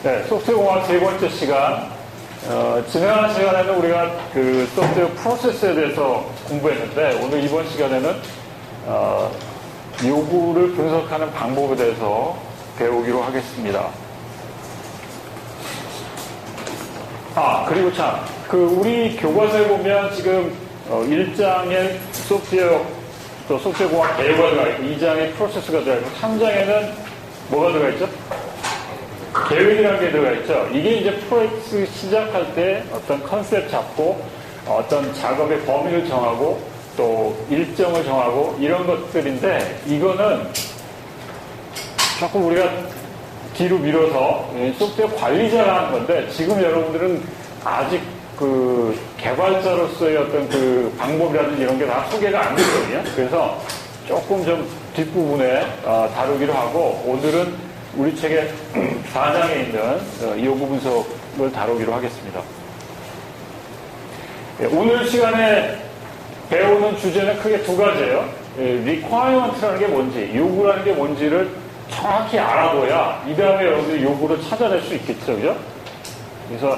네, 소프트웨어공학 세 번째 시간. 지난 시간에는 우리가 그 소프트웨어 프로세스에 대해서 공부했는데, 오늘 이번 시간에는, 요구를 분석하는 방법에 대해서 배우기로 하겠습니다. 그리고 참, 우리 교과서에 보면 지금, 1장에 소프트웨어, 또 소프트웨어공학 개요가 들어가 있고, 2장에 프로세스가 들어가 있고, 3장에는 뭐가 들어가 있죠? 계획이라는 게 들어가 있죠. 이게 이제 프로젝트 시작할 때 어떤 컨셉 잡고 어떤 작업의 범위를 정하고 또 일정을 정하고 이런 것들인데, 이거는 조금 우리가 뒤로 밀어서 소프트웨어 관리자가 하는 건데, 지금 여러분들은 아직 그 개발자로서의 어떤 그 방법이라든지 이런 게 다 소개가 안 됐거든요. 그래서 조금 좀 뒷부분에 다루기로 하고, 오늘은 우리 책의 4장에 있는 요구 분석을 다루기로 하겠습니다. 오늘 시간에 배우는 주제는 크게 두 가지예요. requirement라는 게 뭔지, 요구라는 게 뭔지를 정확히 알아둬야 이 다음에 여러분들이 요구를 찾아낼 수 있겠죠, 그죠? 그래서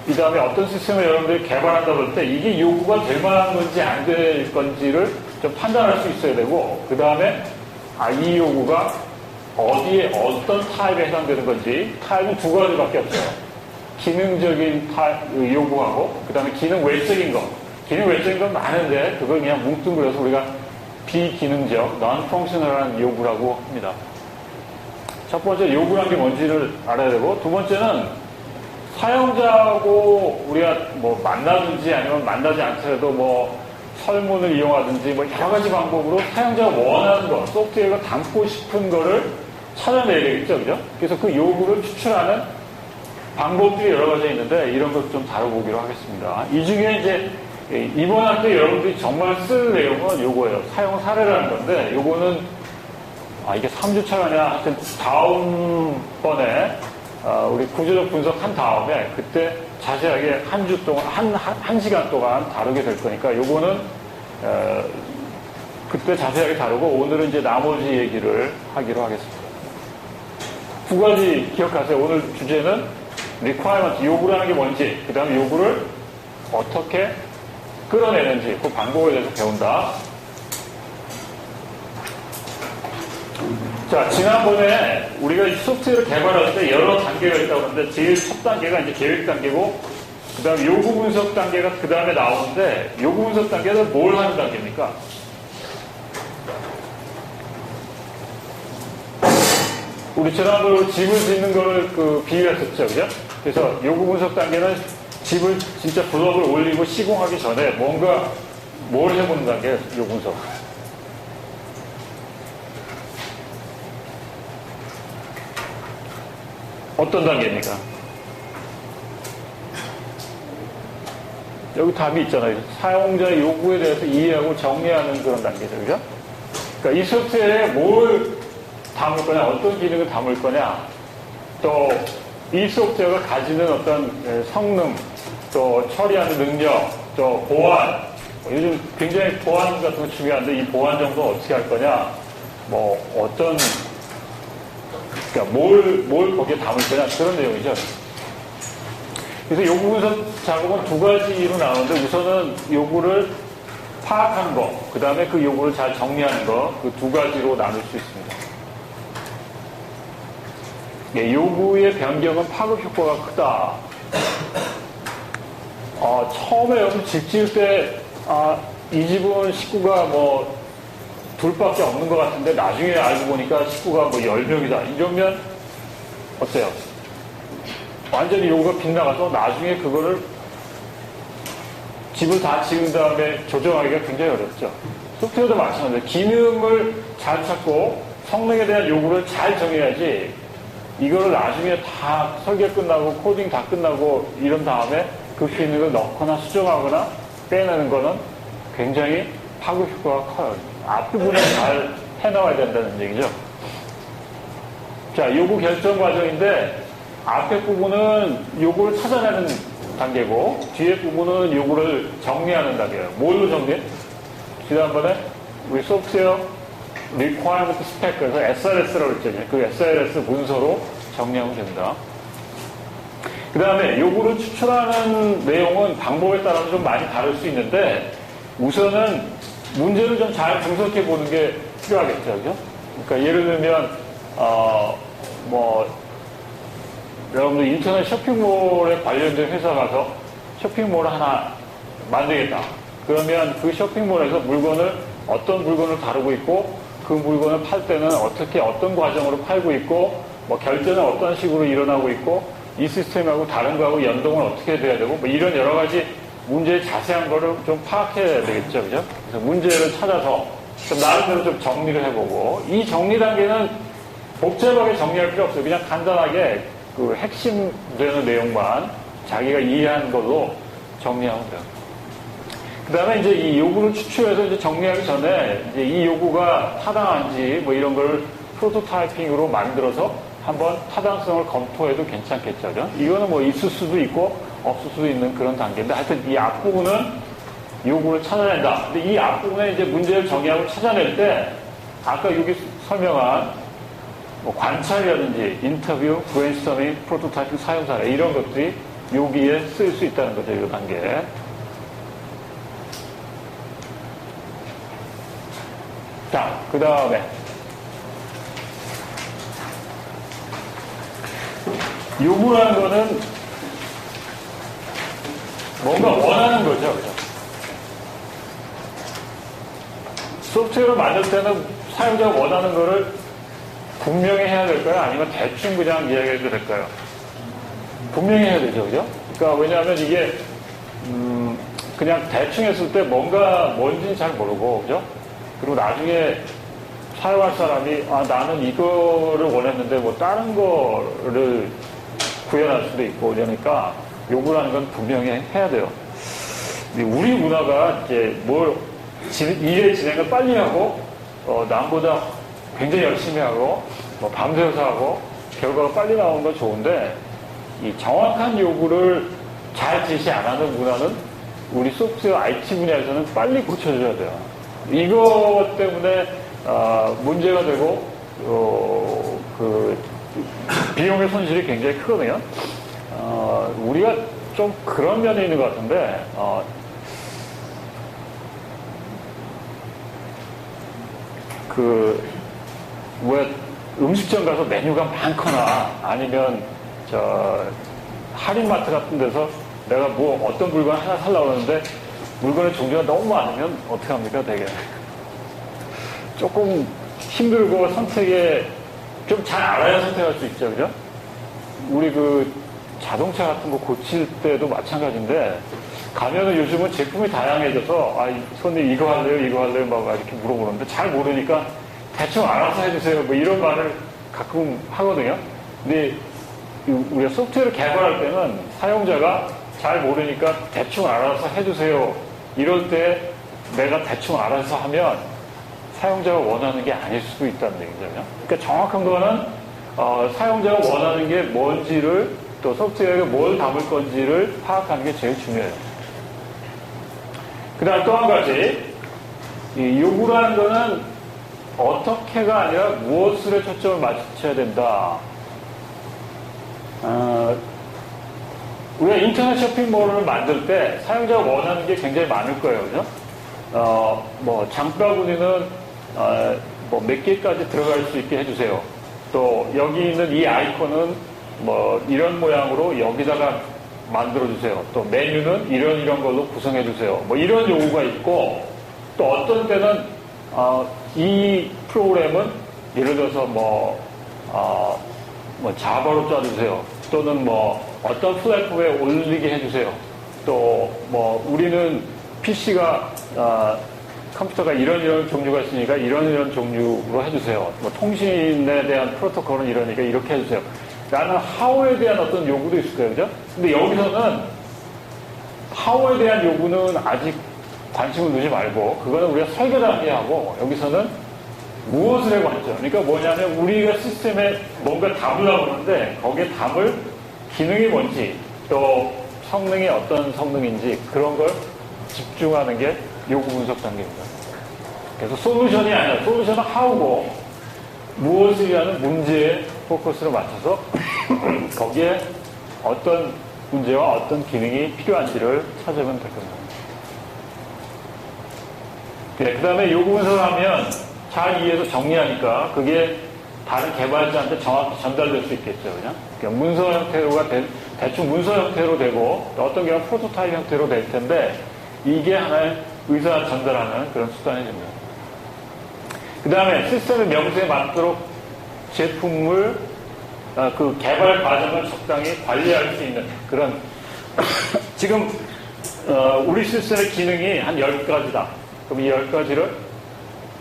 이 다음에 어떤 시스템을 여러분들이 개발한다 볼 때 이게 요구가 될 만한 건지 안 될 건지를 좀 판단할 수 있어야 되고, 그 다음에 이 요구가 어디에 어떤 타입에 해당되는 건지. 타입은 두 가지밖에 없어요. 기능적인 요구하고, 그 다음에 기능 외적인 거. 기능 외적인 건 많은데 그걸 그냥 뭉뚱그려서 우리가 비기능적, non-functional한 요구라고 합니다. 첫 번째, 요구란 게 뭔지를 알아야 되고, 두 번째는 사용자하고 우리가 뭐 만나든지 아니면 만나지 않더라도 뭐 설문을 이용하든지 뭐 여러 가지 방법으로 사용자가 원하는 거, 소프트웨어가 담고 싶은 거를 찾아내야 되겠죠, 그죠? 그래서 그 요구를 추출하는 방법들이 여러 가지 있는데, 이런 것 좀 다뤄보기로 하겠습니다. 이 중에 이제 이번 학기 여러분들이 정말 쓸 내용은 요거예요. 사용 사례라는 건데, 요거는 이게 3주차가 아니라 하여튼 다음번에 우리 구조적 분석한 다음에 그때 자세하게 한 주 동안 한 시간 동안 다루게 될 거니까, 요거는 그때 자세하게 다루고, 오늘은 이제 나머지 얘기를 하기로 하겠습니다. 두 가지 기억하세요. 오늘 주제는 requirement, 요구라는 게 뭔지, 그 다음에 요구를 어떻게 끌어내는지, 그 방법에 대해서 배운다. 자, 지난번에 우리가 이 소프트웨어를 개발할 때 여러 단계가 있다고 하는데, 제일 첫 단계가 이제 계획 단계고, 그 다음에 요구 분석 단계가 그 다음에 나오는데, 요구 분석 단계는 뭘 하는 단계입니까? 우리 지난번에 집을 짓는 거를 비유했었죠, 그죠? 그래서 요구 분석 단계는 집을 진짜 블럭을 올리고 시공하기 전에 뭔가 뭘 해보는 단계예요, 요구 분석. 어떤 단계입니까? 여기 답이 있잖아요. 사용자의 요구에 대해서 이해하고 정리하는 그런 단계죠, 그죠? 그러니까 이 소프트웨어에 뭘 담을 거냐, 어떤 기능을 담을 거냐, 또 이 소프트웨어가 가지는 어떤 성능, 또 처리하는 능력, 또 보안, 요즘 굉장히 보안 같은 거 중요한데, 이 보안 정도 어떻게 할 거냐, 뭐 어떤, 그러니까 뭘 거기에 담을 거냐, 그런 내용이죠. 그래서 요구 분석 작업은 두 가지로 나오는데, 우선은 요구를 파악하는 거, 그 다음에 그 요구를 잘 정리하는 거, 그 두 가지로 나눌 수 있습니다. 요구의 변경은 파급 효과가 크다. 처음에 여러분 집 지을 때, 이 집은 식구가 뭐, 둘밖에 없는 것 같은데, 나중에 알고 보니까 식구가 뭐 10명이다. 이러면, 어때요? 완전히 요구가 빗나가서 나중에 그거를 집을 다 지은 다음에 조정하기가 굉장히 어렵죠. 소프트웨어도 마찬가지예요. 기능을 잘 찾고 성능에 대한 요구를 잘 정해야지, 이거를 나중에 다 설계 끝나고 코딩 다 끝나고 이런 다음에 그 기능을 넣거나 수정하거나 빼내는 거는 굉장히 파급 효과가 커요. 앞부분에 잘 해나와야 된다는 얘기죠. 자, 요구 결정 과정인데, 앞에 부분은 요구를 찾아내는 단계고, 뒤에 부분은 요구를 정리하는 단계예요. 뭘로 정리해? 지난번에 우리 소프트웨어 requirement spec, 그래서 SRS라고 했잖아요. 그 SRS 문서로 정리하면 됩니다. 그 다음에 요구를 추출하는 내용은 방법에 따라서 좀 많이 다를 수 있는데 우선은 문제를 좀 잘 분석해 보는 게 필요하겠죠. 그죠? 그러니까 예를 들면, 여러분들 인터넷 쇼핑몰에 관련된 회사 가서 쇼핑몰을 하나 만들겠다. 그러면 그 쇼핑몰에서 어떤 물건을 다루고 있고 그 물건을 팔 때는 어떤 과정으로 팔고 있고 뭐 결제는 어떤 식으로 일어나고 있고 이 시스템하고 다른 거하고 연동을 어떻게 돼야 되고 뭐 이런 여러 가지 문제의 자세한 거를 좀 파악해야 되겠죠. 그죠? 그래서 문제를 찾아서 좀 나름대로 좀 정리를 해보고 이 정리 단계는 복잡하게 정리할 필요 없어요. 그냥 간단하게 그 핵심 되는 내용만 자기가 이해하는 걸로 정리하면 돼요. 그 다음에 이제 이 요구를 추출해서 이제 정리하기 전에 이제 이 요구가 타당한지 뭐 이런 걸 프로토타이핑으로 만들어서 한번 타당성을 검토해도 괜찮겠죠. 그죠? 이거는 뭐 있을 수도 있고 없을 수도 있는 그런 단계인데 하여튼 이 앞부분은 요구를 찾아낸다. 근데 이 앞부분에 이제 문제를 정의하고 찾아낼 때 아까 여기 설명한 뭐 관찰이라든지 인터뷰, 브레인스토밍, 프로토타이핑 사용 사례 이런 것들이 여기에 쓰일 수 있다는 거죠. 이 단계. 자, 그 다음에 요구라는 거는 뭔가 원하는 거죠. 그죠? 소프트웨어를 만들 때는 사용자가 원하는 거를 분명히 해야 될까요? 아니면 대충 그냥 이야기해도 될까요? 분명히 해야 되죠. 그죠? 그러니까 왜냐하면 이게 그냥 대충 했을 때 뭔지는 잘 모르고 그죠? 그리고 나중에 사용할 사람이 나는 이거를 원했는데 뭐 다른 거를 구현할 수도 있고 이러니까 요구라는 건 분명히 해야 돼요. 근데 우리 문화가 이제 일의 진행을 빨리 하고 남보다 굉장히 열심히 하고 뭐 밤새워서 하고 결과가 빨리 나오는 건 좋은데 이 정확한 요구를 잘 제시 안 하는 문화는 우리 소프트웨어 IT 분야에서는 빨리 고쳐줘야 돼요. 이것 때문에 문제가 되고 그 비용의 손실이 굉장히 크거든요. 우리가 좀 그런 면이 있는 것 같은데 왜 음식점 가서 메뉴가 많거나 아니면 할인마트 같은 데서 내가 뭐 어떤 물건 하나 살려고 하는데 물건의 종류가 너무 많으면 어떻게 합니까? 되게 조금 힘들고 선택에 좀 잘 알아야 선택할 수 있죠. 그죠? 우리 자동차 같은 거 고칠 때도 마찬가지인데 가면은 요즘은 제품이 다양해져서 손님 이거 할래요 막 이렇게 물어보는데 잘 모르니까 대충 알아서 해주세요 뭐 이런 말을 가끔 하거든요. 근데 우리가 소프트웨어를 개발할 때는 사용자가 잘 모르니까 대충 알아서 해주세요 이럴 때 내가 대충 알아서 하면 사용자가 원하는 게 아닐 수도 있다는 얘기죠. 그러니까 정확한 거는 사용자가 원하는 게 뭔지를 또 소프트웨어에 뭘 담을 건지를 파악하는 게 제일 중요해요. 그 다음 또 한 가지 이 요구라는 거는 어떻게가 아니라 무엇에 초점을 맞춰야 된다. 우리가 인터넷 쇼핑몰을 만들 때 사용자가 원하는 게 굉장히 많을 거예요. 그죠? 장바구니는 몇 개까지 들어갈 수 있게 해주세요. 또 여기 있는 이 아이콘은 이런 모양으로 여기다가 만들어주세요. 또 메뉴는 이런 걸로 구성해주세요. 이런 요구가 있고 또 어떤 때는 이 프로그램은 예를 들어서 자바로 짜주세요. 또는 어떤 플랫폼에 올리게 해주세요. 또 우리는 PC가 컴퓨터가 이런 종류가 있으니까 이런 종류로 해주세요. 통신에 대한 프로토콜은 이러니까 이렇게 해주세요. 라는 하우에 대한 어떤 요구도 있을 거예요. 그죠? 근데 여기서는 하우에 대한 요구는 아직 관심을 두지 말고 그거는 우리가 설계 단계 하고 여기서는 무엇을 해고 하죠. 그러니까 뭐냐면 우리가 시스템에 뭔가 담으려고 하는데 거기에 담을 기능이 뭔지 또 성능이 어떤 성능인지 그런 걸 집중하는 게 요구 분석 단계입니다. 그래서 솔루션이 아니라 솔루션은 하우고 무엇이라는 문제에 포커스를 맞춰서 거기에 어떤 문제와 어떤 기능이 필요한지를 찾으면 될 겁니다. 네, 그 다음에 요구 분석을 하면 잘 이해해서 정리하니까 그게 다른 개발자한테 정확히 전달될 수 있겠죠. 그냥? 그러니까 문서 형태로가 대충 문서 형태로 되고 어떤 경우는 프로토타입 형태로 될 텐데 이게 하나의 의사 전달하는 그런 수단이 됩니다. 그 다음에 시스템의 명세에 맞도록 제품을 그 개발 과정을 적당히 관리할 수 있는 그런 지금 우리 시스템의 기능이 한 10가지다. 그럼 이 10가지를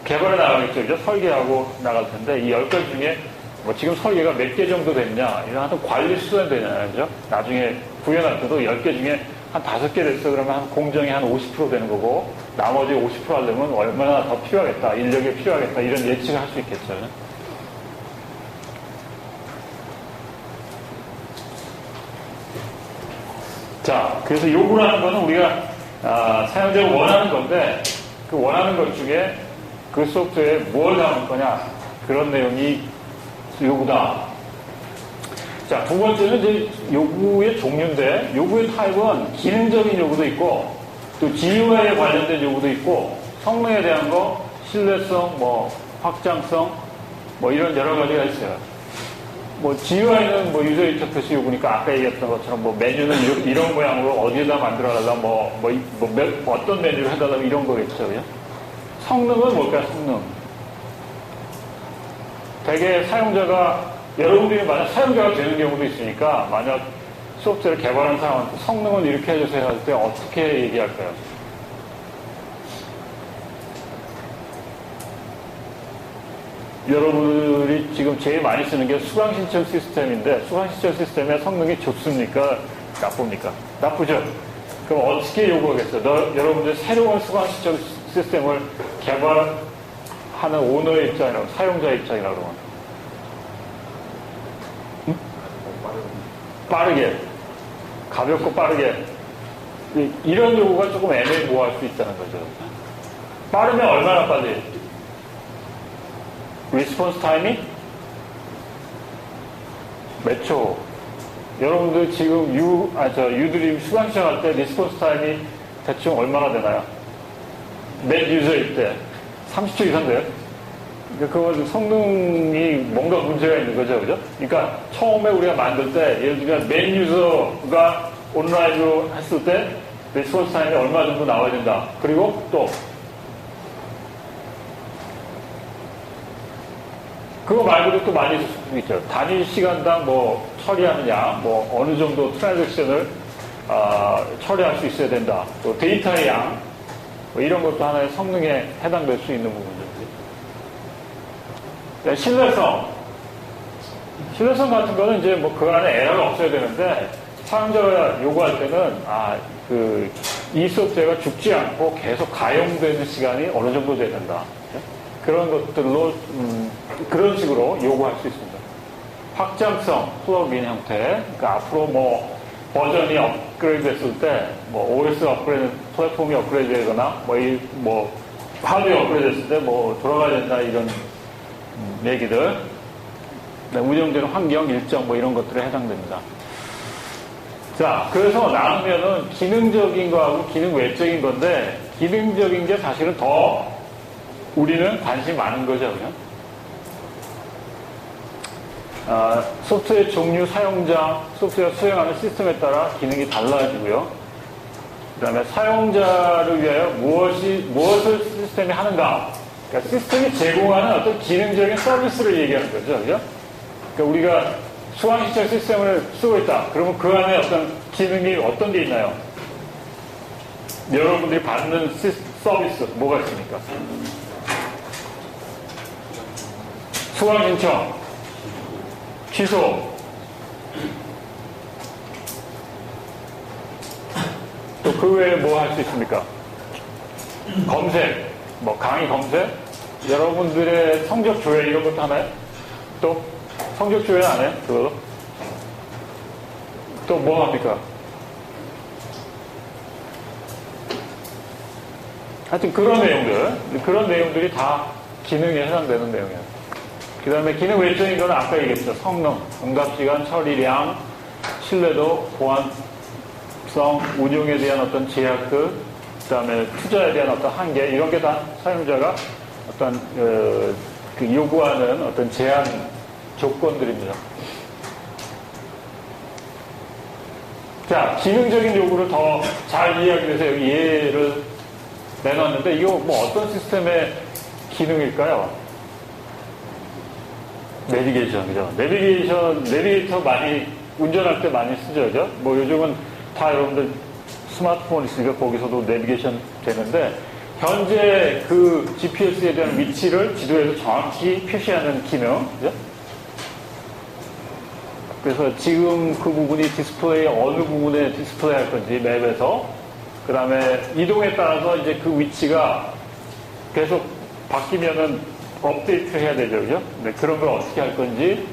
개발해 나가겠죠. 그죠? 설계하고 나갈 텐데 이 10가지 중에 뭐 지금 설계가 몇 개 정도 됐냐 이런 하여튼 관리 수단이 되잖아요. 그죠? 나중에 구현할 때도 10개 중에 한 5개 됐어. 그러면 한 공정이 한 50% 되는 거고 나머지 50% 하려면 얼마나 더 필요하겠다. 인력이 필요하겠다. 이런 예측을 할 수 있겠죠. 자, 그래서 요구라는 거는 우리가 사용자가 원하는 건데 그 원하는 것 중에 그 소프트웨어에 뭘 담을 거냐 그런 내용이 요구다. 자, 두 번째는 이제 요구의 종류인데 요구의 타입은 기능적인 요구도 있고 또 GUI에 관련된 요구도 있고 성능에 대한 거, 신뢰성, 뭐 확장성 뭐 이런 여러 가지가 있어요. 뭐 GUI는 뭐 유저 인터페이스 요구니까 아까 얘기했던 것처럼 뭐 메뉴는 이런 모양으로 어디에다 만들어달라 어떤 메뉴를 해달라 이런 거겠죠. 그냥? 성능은 뭘까요? 성능. 대개 사용자가 여러분들이 만약 사용자가 되는 경우도 있으니까 만약 소프트웨어를 개발한 사람한테 성능은 이렇게 해주세요 할 때 어떻게 얘기할까요? 여러분들이 지금 제일 많이 쓰는 게 수강신청 시스템인데 수강신청 시스템의 성능이 좋습니까? 나쁩니까? 나쁘죠? 그럼 어떻게 요구하겠어요? 여러분들 새로운 수강신청 시스템을 개발하는 오너의 입장이라고 사용자의 입장이라고 그러면 응? 빠르게 가볍고 빠르게 이런 요구가 조금 애매모호할 수 있다는 거죠. 빠르면 얼마나 빨리? 리스폰스 타임이 몇 초? 여러분들 지금 유들이 수강 시작할 때 리스폰스 타임이 대충 얼마나 되나요? 몇 유저일 때 30초 이상 돼요? 그거 성능이 뭔가 문제가 있는 거죠, 그죠? 그러니까 처음에 우리가 만들 때 예를 들면 몇 유저가 온라인으로 했을 때 리스폰스 타임이 얼마 정도 나와야 된다. 그리고 또 그거 말고도 또 많이 있을 수 있죠. 단위 시간당 뭐 처리하는 양, 뭐 어느 정도 트랜잭션을 처리할 수 있어야 된다. 또 데이터의 양, 뭐 이런 것도 하나의 성능에 해당될 수 있는 부분들. 네, 신뢰성 같은 거는 이제 뭐 그 안에 에러가 없어야 되는데 사용자가 요구할 때는 이 소프트웨어가 죽지 않고 계속 가용되는 시간이 어느 정도 돼야 된다. 그런 것들로 그런 식으로 요구할 수 있습니다. 확장성, 플러그인 형태. 그러니까 앞으로 뭐 버전이 업그레이드 됐을 때, 뭐 OS 업그레이드, 플랫폼이 업그레이드 되거나, 뭐 하드웨어 업그레이드 됐을 때 뭐 돌아가야 된다 이런 얘기들. 운영되는 환경, 일정 뭐 이런 것들에 해당됩니다. 자, 그래서 나누면은 기능적인 거하고 기능 외적인 건데, 기능적인 게 사실은 더 우리는 관심이 많은 거죠, 그냥. 소프트웨어 종류, 사용자, 소프트웨어 수행하는 시스템에 따라 기능이 달라지고요. 그 다음에 사용자를 위하여 무엇을 시스템이 하는가. 그러니까 시스템이 제공하는 어떤 기능적인 서비스를 얘기하는 거죠, 그죠? 그러니까 우리가 수강신청 시스템을 쓰고 있다. 그러면 그 안에 어떤 기능이 어떤 게 있나요? 여러분들이 받는 서비스, 뭐가 있습니까? 수강신청, 취소, 또 그 외에 뭐 할 수 있습니까? 검색, 뭐 강의 검색, 여러분들의 성적 조회 이런 것도 하나요? 또 성적 조회 안 해요? 그걸로? 또 뭐 합니까? 하여튼 그런 내용들이 다 기능에 해당되는 내용이에요. 그 다음에 기능 외적인 거는 아까 얘기했죠. 성능, 응답시간, 처리량, 신뢰도, 보안성, 운용에 대한 어떤 제약들, 그 다음에 투자에 대한 어떤 한계, 이런 게 다 사용자가 어떤, 그 요구하는 어떤 제한 조건들입니다. 자, 기능적인 요구를 더 잘 이해하기 위해서 여기 예를 내놨는데, 이거 뭐 어떤 시스템의 기능일까요? 내비게이션, 그죠? 내비게이터 많이, 운전할 때 많이 쓰죠, 그죠? 뭐 요즘은 다 여러분들 스마트폰 있으니까 거기서도 내비게이션 되는데, 현재 그 GPS에 대한 위치를 지도에서 정확히 표시하는 기능, 그죠? 그래서 지금 그 부분이 디스플레이, 어느 부분에 디스플레이 할 건지 맵에서, 그 다음에 이동에 따라서 이제 그 위치가 계속 바뀌면은 업데이트 해야 되죠, 그죠? 네, 그런 걸 어떻게 할 건지.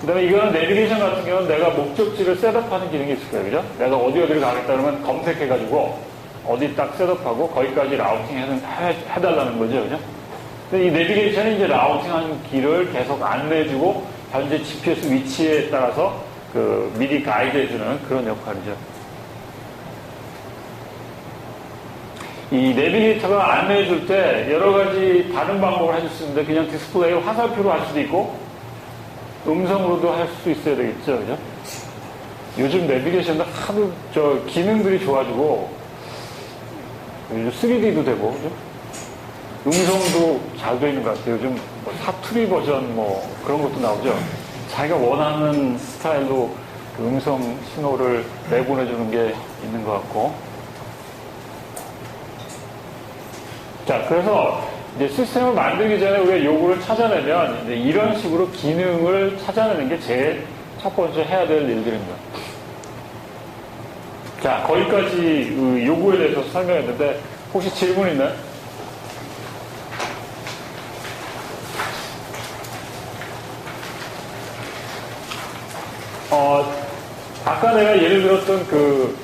그 다음에 이거는 내비게이션 같은 경우는 내가 목적지를 셋업하는 기능이 있을 거예요, 그죠? 내가 어디를 가겠다 그러면 검색해가지고 어디 딱 셋업하고 거기까지 라우팅 해달라는 거죠, 그죠? 근데 이 내비게이션이 이제 라우팅하는 길을 계속 안내해주고 현재 GPS 위치에 따라서 그 미리 가이드해주는 그런 역할이죠. 이 내비게이터가 안내해줄 때 여러 가지 다른 방법을 해줄 수 있는데 그냥 디스플레이 화살표로 할 수도 있고 음성으로도 할 수 있어야 되겠죠, 그죠? 요즘 내비게이션도 하도 기능들이 좋아지고 3D도 되고, 그죠? 음성도 잘 되어 있는 것 같아요. 요즘 뭐 사투리 버전 뭐 그런 것도 나오죠. 자기가 원하는 스타일로 그 음성 신호를 내보내주는 게 있는 것 같고. 자, 그래서 이제 시스템을 만들기 전에 우리가 요구를 찾아내면 이제 이런 식으로 기능을 찾아내는 게 제일 첫 번째 해야 될 일들입니다. 자, 거기까지 요구에 대해서 설명했는데 혹시 질문 있나요? 아까 내가 예를 들었던 그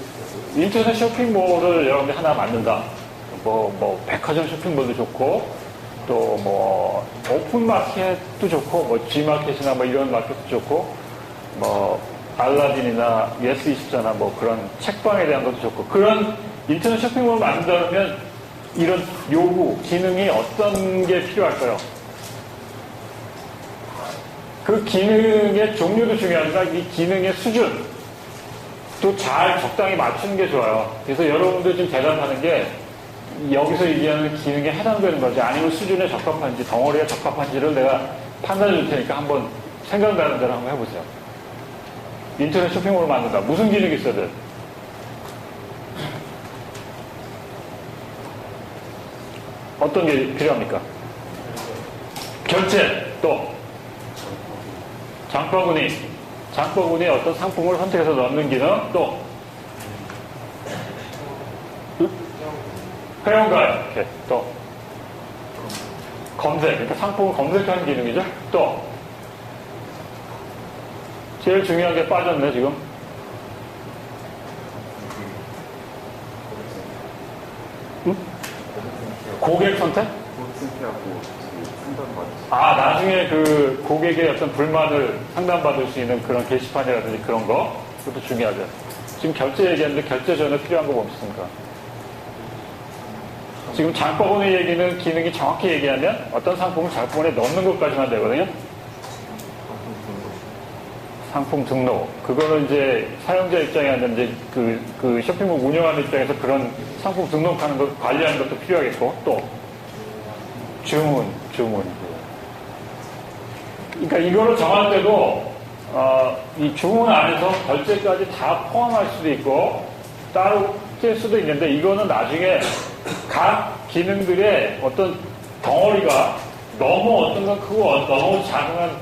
인터넷 쇼핑몰을 여러분들 하나 만든다. 백화점 쇼핑몰도 좋고, 또 뭐, 오픈마켓도 좋고, 뭐, G마켓이나 뭐 이런 마켓도 좋고, 뭐, 알라딘이나 예스24나 뭐 그런 책방에 대한 것도 좋고, 그런 인터넷 쇼핑몰을 만든다면 이런 요구, 기능이 어떤 게 필요할까요? 그 기능의 종류도 중요하지만 이 기능의 수준, 또 잘 적당히 맞추는 게 좋아요. 그래서 여러분들 좀 대답하는 게 여기서 얘기하는 기능에 해당되는 건지 아니면 수준에 적합한지 덩어리에 적합한지를 내가 판단해 줄 테니까 한번 생각나는 대로 한번 해보세요. 인터넷 쇼핑몰을 만든다. 무슨 기능이 있어야 돼? 어떤 게 필요합니까? 결제, 또 장바구니 어떤 상품을 선택해서 넣는 기능, 또 회원가입, 이렇게 또 검색, 그러니까 상품을 검색하는 기능이죠. 또 제일 중요한 게 빠졌네 지금. 응? 고객 선택? 나중에 그 고객의 어떤 불만을 상담받을 수 있는 그런 게시판이라든지 그런 거, 그것도 중요하죠. 지금 결제 얘기했는데 결제 전에 필요한 거 뭐 없습니까? 지금 장바구니 얘기는 기능이 정확히 얘기하면 어떤 상품을 장바구니에 넣는 것까지만 되거든요. 상품 등록. 그거는 이제 사용자 입장이 아니라 이제 그 쇼핑몰 운영하는 입장에서 그런 상품 등록하는 것, 관리하는 것도 필요하겠고, 또 주문. 그러니까 이거를 정할 때도 이 주문 안에서 결제까지 다 포함할 수도 있고 따로 뗄 수도 있는데 이거는 나중에 각 기능들의 어떤 덩어리가 너무 어떤 건 크고 너무 작은 건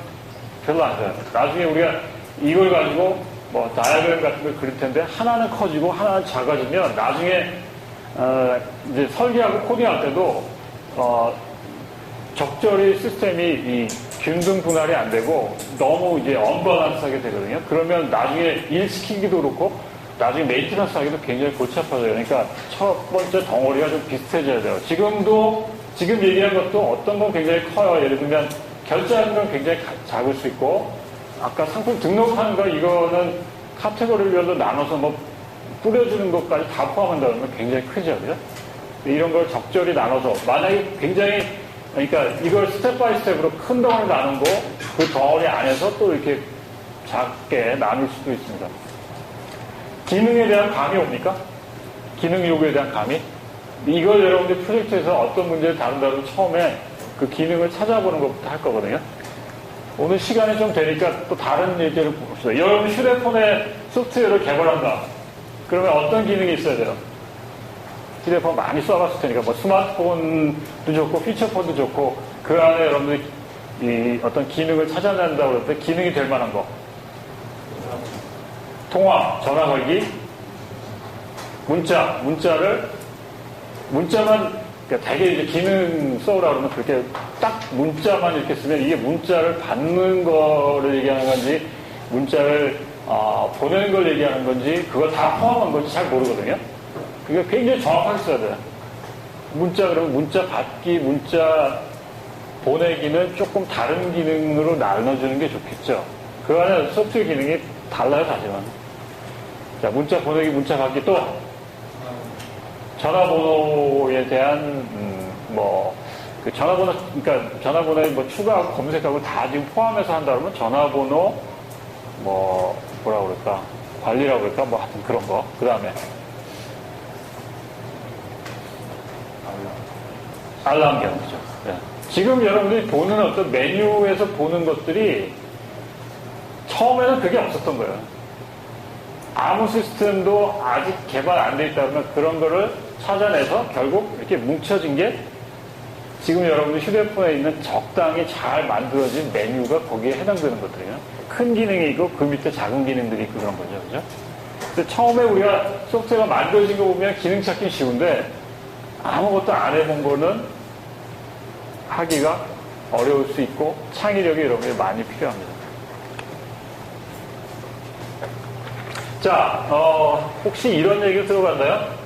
별로 안 좋아요. 나중에 우리가 이걸 가지고 뭐 다이어그램 같은 걸 그릴 텐데 하나는 커지고 하나는 작아지면 나중에 이제 설계하고 코딩할 때도 적절히 시스템이 이 균등 분할이 안 되고 너무 이제 언밸런스하게 되거든요. 그러면 나중에 일 시키기도 그렇고 나중에 메인테넌스 하기도 굉장히 골치 아파져요. 그러니까 첫 번째 덩어리가 좀 비슷해져야 돼요. 지금 얘기한 것도 어떤 건 굉장히 커요. 예를 들면 결제하는 건 굉장히 작을 수 있고, 아까 상품 등록하는 거 이거는 카테고리별로 나눠서 뭐 뿌려주는 것까지 다 포함한다면 굉장히 크죠, 그죠? 이런 걸 적절히 나눠서 만약에 굉장히 그러니까 이걸 스텝 바이 스텝으로 큰 덩어리 나누고 그 덩어리 안에서 또 이렇게 작게 나눌 수도 있습니다. 기능에 대한 감이 옵니까? 기능 요구에 대한 감이? 이걸 여러분들 프로젝트에서 어떤 문제를 다룬다면 처음에 그 기능을 찾아보는 것부터 할 거거든요. 오늘 시간이 좀 되니까 또 다른 얘기를 봅시다. 여러분 휴대폰에 소프트웨어를 개발한다. 그러면 어떤 기능이 있어야 돼요? 휴대폰 많이 써봤을 테니까 뭐 스마트폰도 좋고 피처폰도 좋고 그 안에 여러분들이 이 어떤 기능을 찾아낸다고 그럴 때 기능이 될 만한 거. 통화, 전화 걸기, 문자만 그러니까 되게 이제 기능 써오라 그러면 그렇게 딱 문자만 이렇게 쓰면 이게 문자를 받는 거를 얘기하는 건지 문자를 보내는 걸 얘기하는 건지 그걸 다 포함한 건지 잘 모르거든요. 그게 굉장히 정확하게 써야 돼요. 문자 그러면 문자 받기, 문자 보내기는 조금 다른 기능으로 나눠주는 게 좋겠죠. 그 안에 소프트웨어 기능이 달라요, 사실은. 자, 문자 보내기, 문자 받기 또 전화번호에 대한 그 전화번호 그러니까 전화번호에 뭐 추가하고 검색하고 다 지금 포함해서 한다 그러면 전화번호 뭐라 그럴까 관리라고 그럴까 뭐 하여튼 그런 거. 그 다음에 알람 기능이죠. 네. 지금 여러분들이 보는 어떤 메뉴에서 보는 것들이 처음에는 그게 없었던 거예요. 아무 시스템도 아직 개발 안 돼 있다 그러면 그런 거를 찾아내서 결국 이렇게 뭉쳐진 게 지금 여러분들 휴대폰에 있는 적당히 잘 만들어진 메뉴가 거기에 해당되는 것들이에요. 큰 기능이 있고 그 밑에 작은 기능들이 있고 그런 거죠. 그죠? 근데 처음에 우리가 소프트웨어가 만들어진 거 보면 기능 찾기 쉬운데 아무것도 안 해본 거는 하기가 어려울 수 있고 창의력이 여러분이 많이 필요합니다. 자, 혹시 이런 얘기 들어봤나요?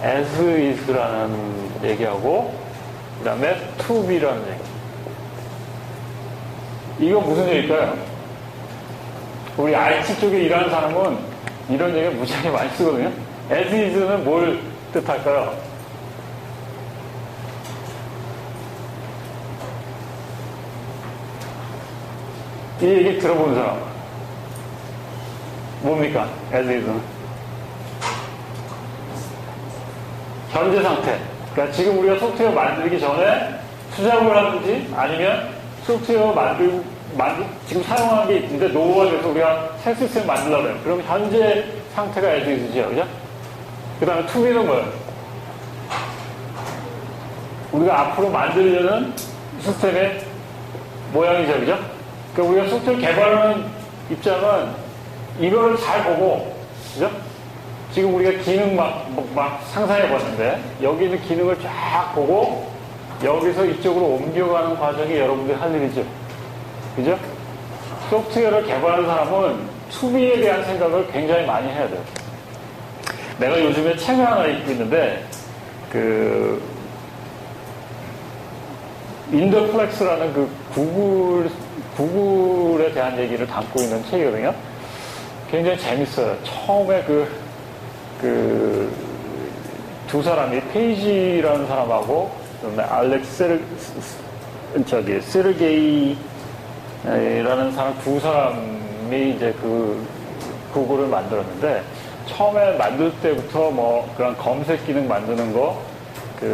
as is라는 얘기하고 그 다음에 to be라는 얘기. 이거 무슨 얘기일까요? 우리 IT 쪽에 일하는 사람은 이런 얘기를 무지하게 많이 쓰거든요. as is는 뭘 뜻할까요? 이 얘기 들어본 사람 뭡니까? as is는 현재 상태. 그러니까 지금 우리가 소프트웨어 만들기 전에 수작업을 하든지 아니면 소프트웨어 지금 사용하는 게 있는데 노후가 돼서 우리가 새 시스템 만들려고 해요. 그럼 현재 상태가 as is죠. 그죠? 그 다음에 to be는 뭐예요? 우리가 앞으로 만들려는 시스템의 모양이죠. 그죠? 그러니까 우리가 소프트웨어 개발하는 입장은 이거를 잘 보고, 그죠? 지금 우리가 기능 막 상상해 봤는데, 여기 있는 기능을 쫙 보고, 여기서 이쪽으로 옮겨가는 과정이 여러분들이 할 일이죠. 그죠? 소프트웨어를 개발하는 사람은 투비에 대한 생각을 굉장히 많이 해야 돼요. 내가 요즘에 책을 하나 읽고 있는데, 인더플렉스라는 그 구글에 대한 얘기를 담고 있는 책이거든요. 굉장히 재밌어요. 처음에 두 사람이 페이지라는 사람하고 그다음에 세르게이라는 사람 두 사람이 이제 그 구글을 만들었는데 처음에 만들 때부터 뭐 그런 검색 기능 만드는 거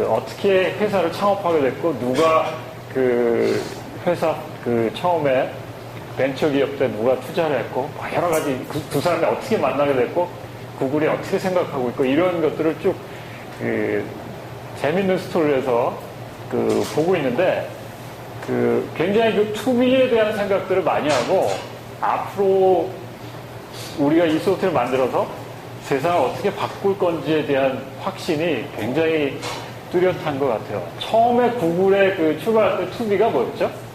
어떻게 회사를 창업하게 됐고 누가 그 회사 처음에 벤처 기업 때 누가 투자를 했고 여러 가지 두 사람이 어떻게 만나게 됐고 구글이 어떻게 생각하고 있고 이런 것들을 쭉 재밌는 스토리를 해서 보고 있는데 굉장히 투비에 대한 생각들을 많이 하고 앞으로 우리가 이 소프트웨어를 만들어서 세상을 어떻게 바꿀 건지에 대한 확신이 굉장히 뚜렷한 것 같아요. 처음에 구글에 출발할 때 투비가 뭐였죠?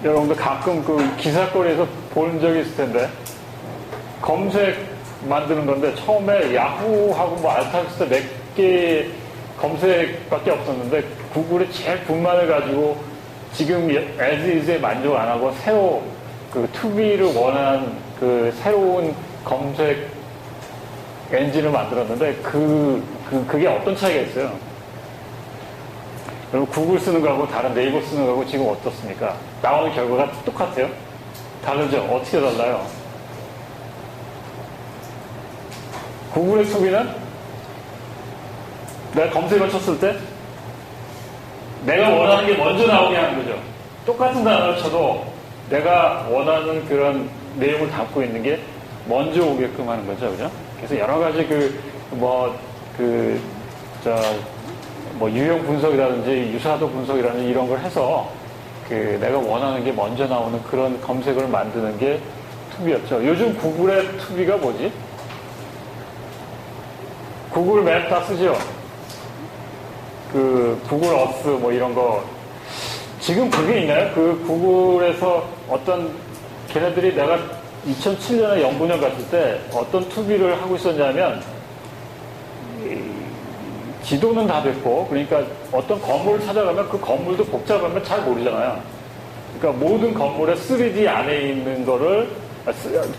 여러분들 가끔 기사거리에서 본 적이 있을 텐데 검색 만드는 건데 처음에 야후하고 뭐 알타비스타 몇 개 검색밖에 없었는데 구글이 제일 불만을 가지고 지금 as is에 만족 안 하고 새로 그 투비를 원하는 그 새로운 검색 엔진을 만들었는데 그게 어떤 차이가 있어요? 그럼 구글 쓰는 거하고 다른 네이버 쓰는 거하고 지금 어떻습니까? 나오는 결과가 똑같아요? 다르죠? 어떻게 달라요? 구글의 투비는 내가 검색을 쳤을 때 내가 원하는 게 먼저 나오게 하는 거죠. 똑같은 단어를 쳐도 내가 원하는 그런 내용을 담고 있는 게 먼저 오게끔 하는 거죠. 그죠? 그래서 여러 가지 유형 분석이라든지 유사도 분석이라든지 이런 걸 해서 내가 원하는 게 먼저 나오는 그런 검색을 만드는 게 투비였죠. 요즘 구글의 투비가 뭐지? 구글 맵 다 쓰죠? 구글 어스 뭐 이런 거. 지금 그게 있나요? 구글에서 어떤, 걔네들이 내가 2007년에 연구년 갔을 때 어떤 투비를 하고 있었냐면, 지도는 다 됐고, 그러니까 어떤 건물을 찾아가면 그 건물도 복잡하면 잘 모르잖아요. 그러니까 모든 건물의 3D 안에 있는 거를,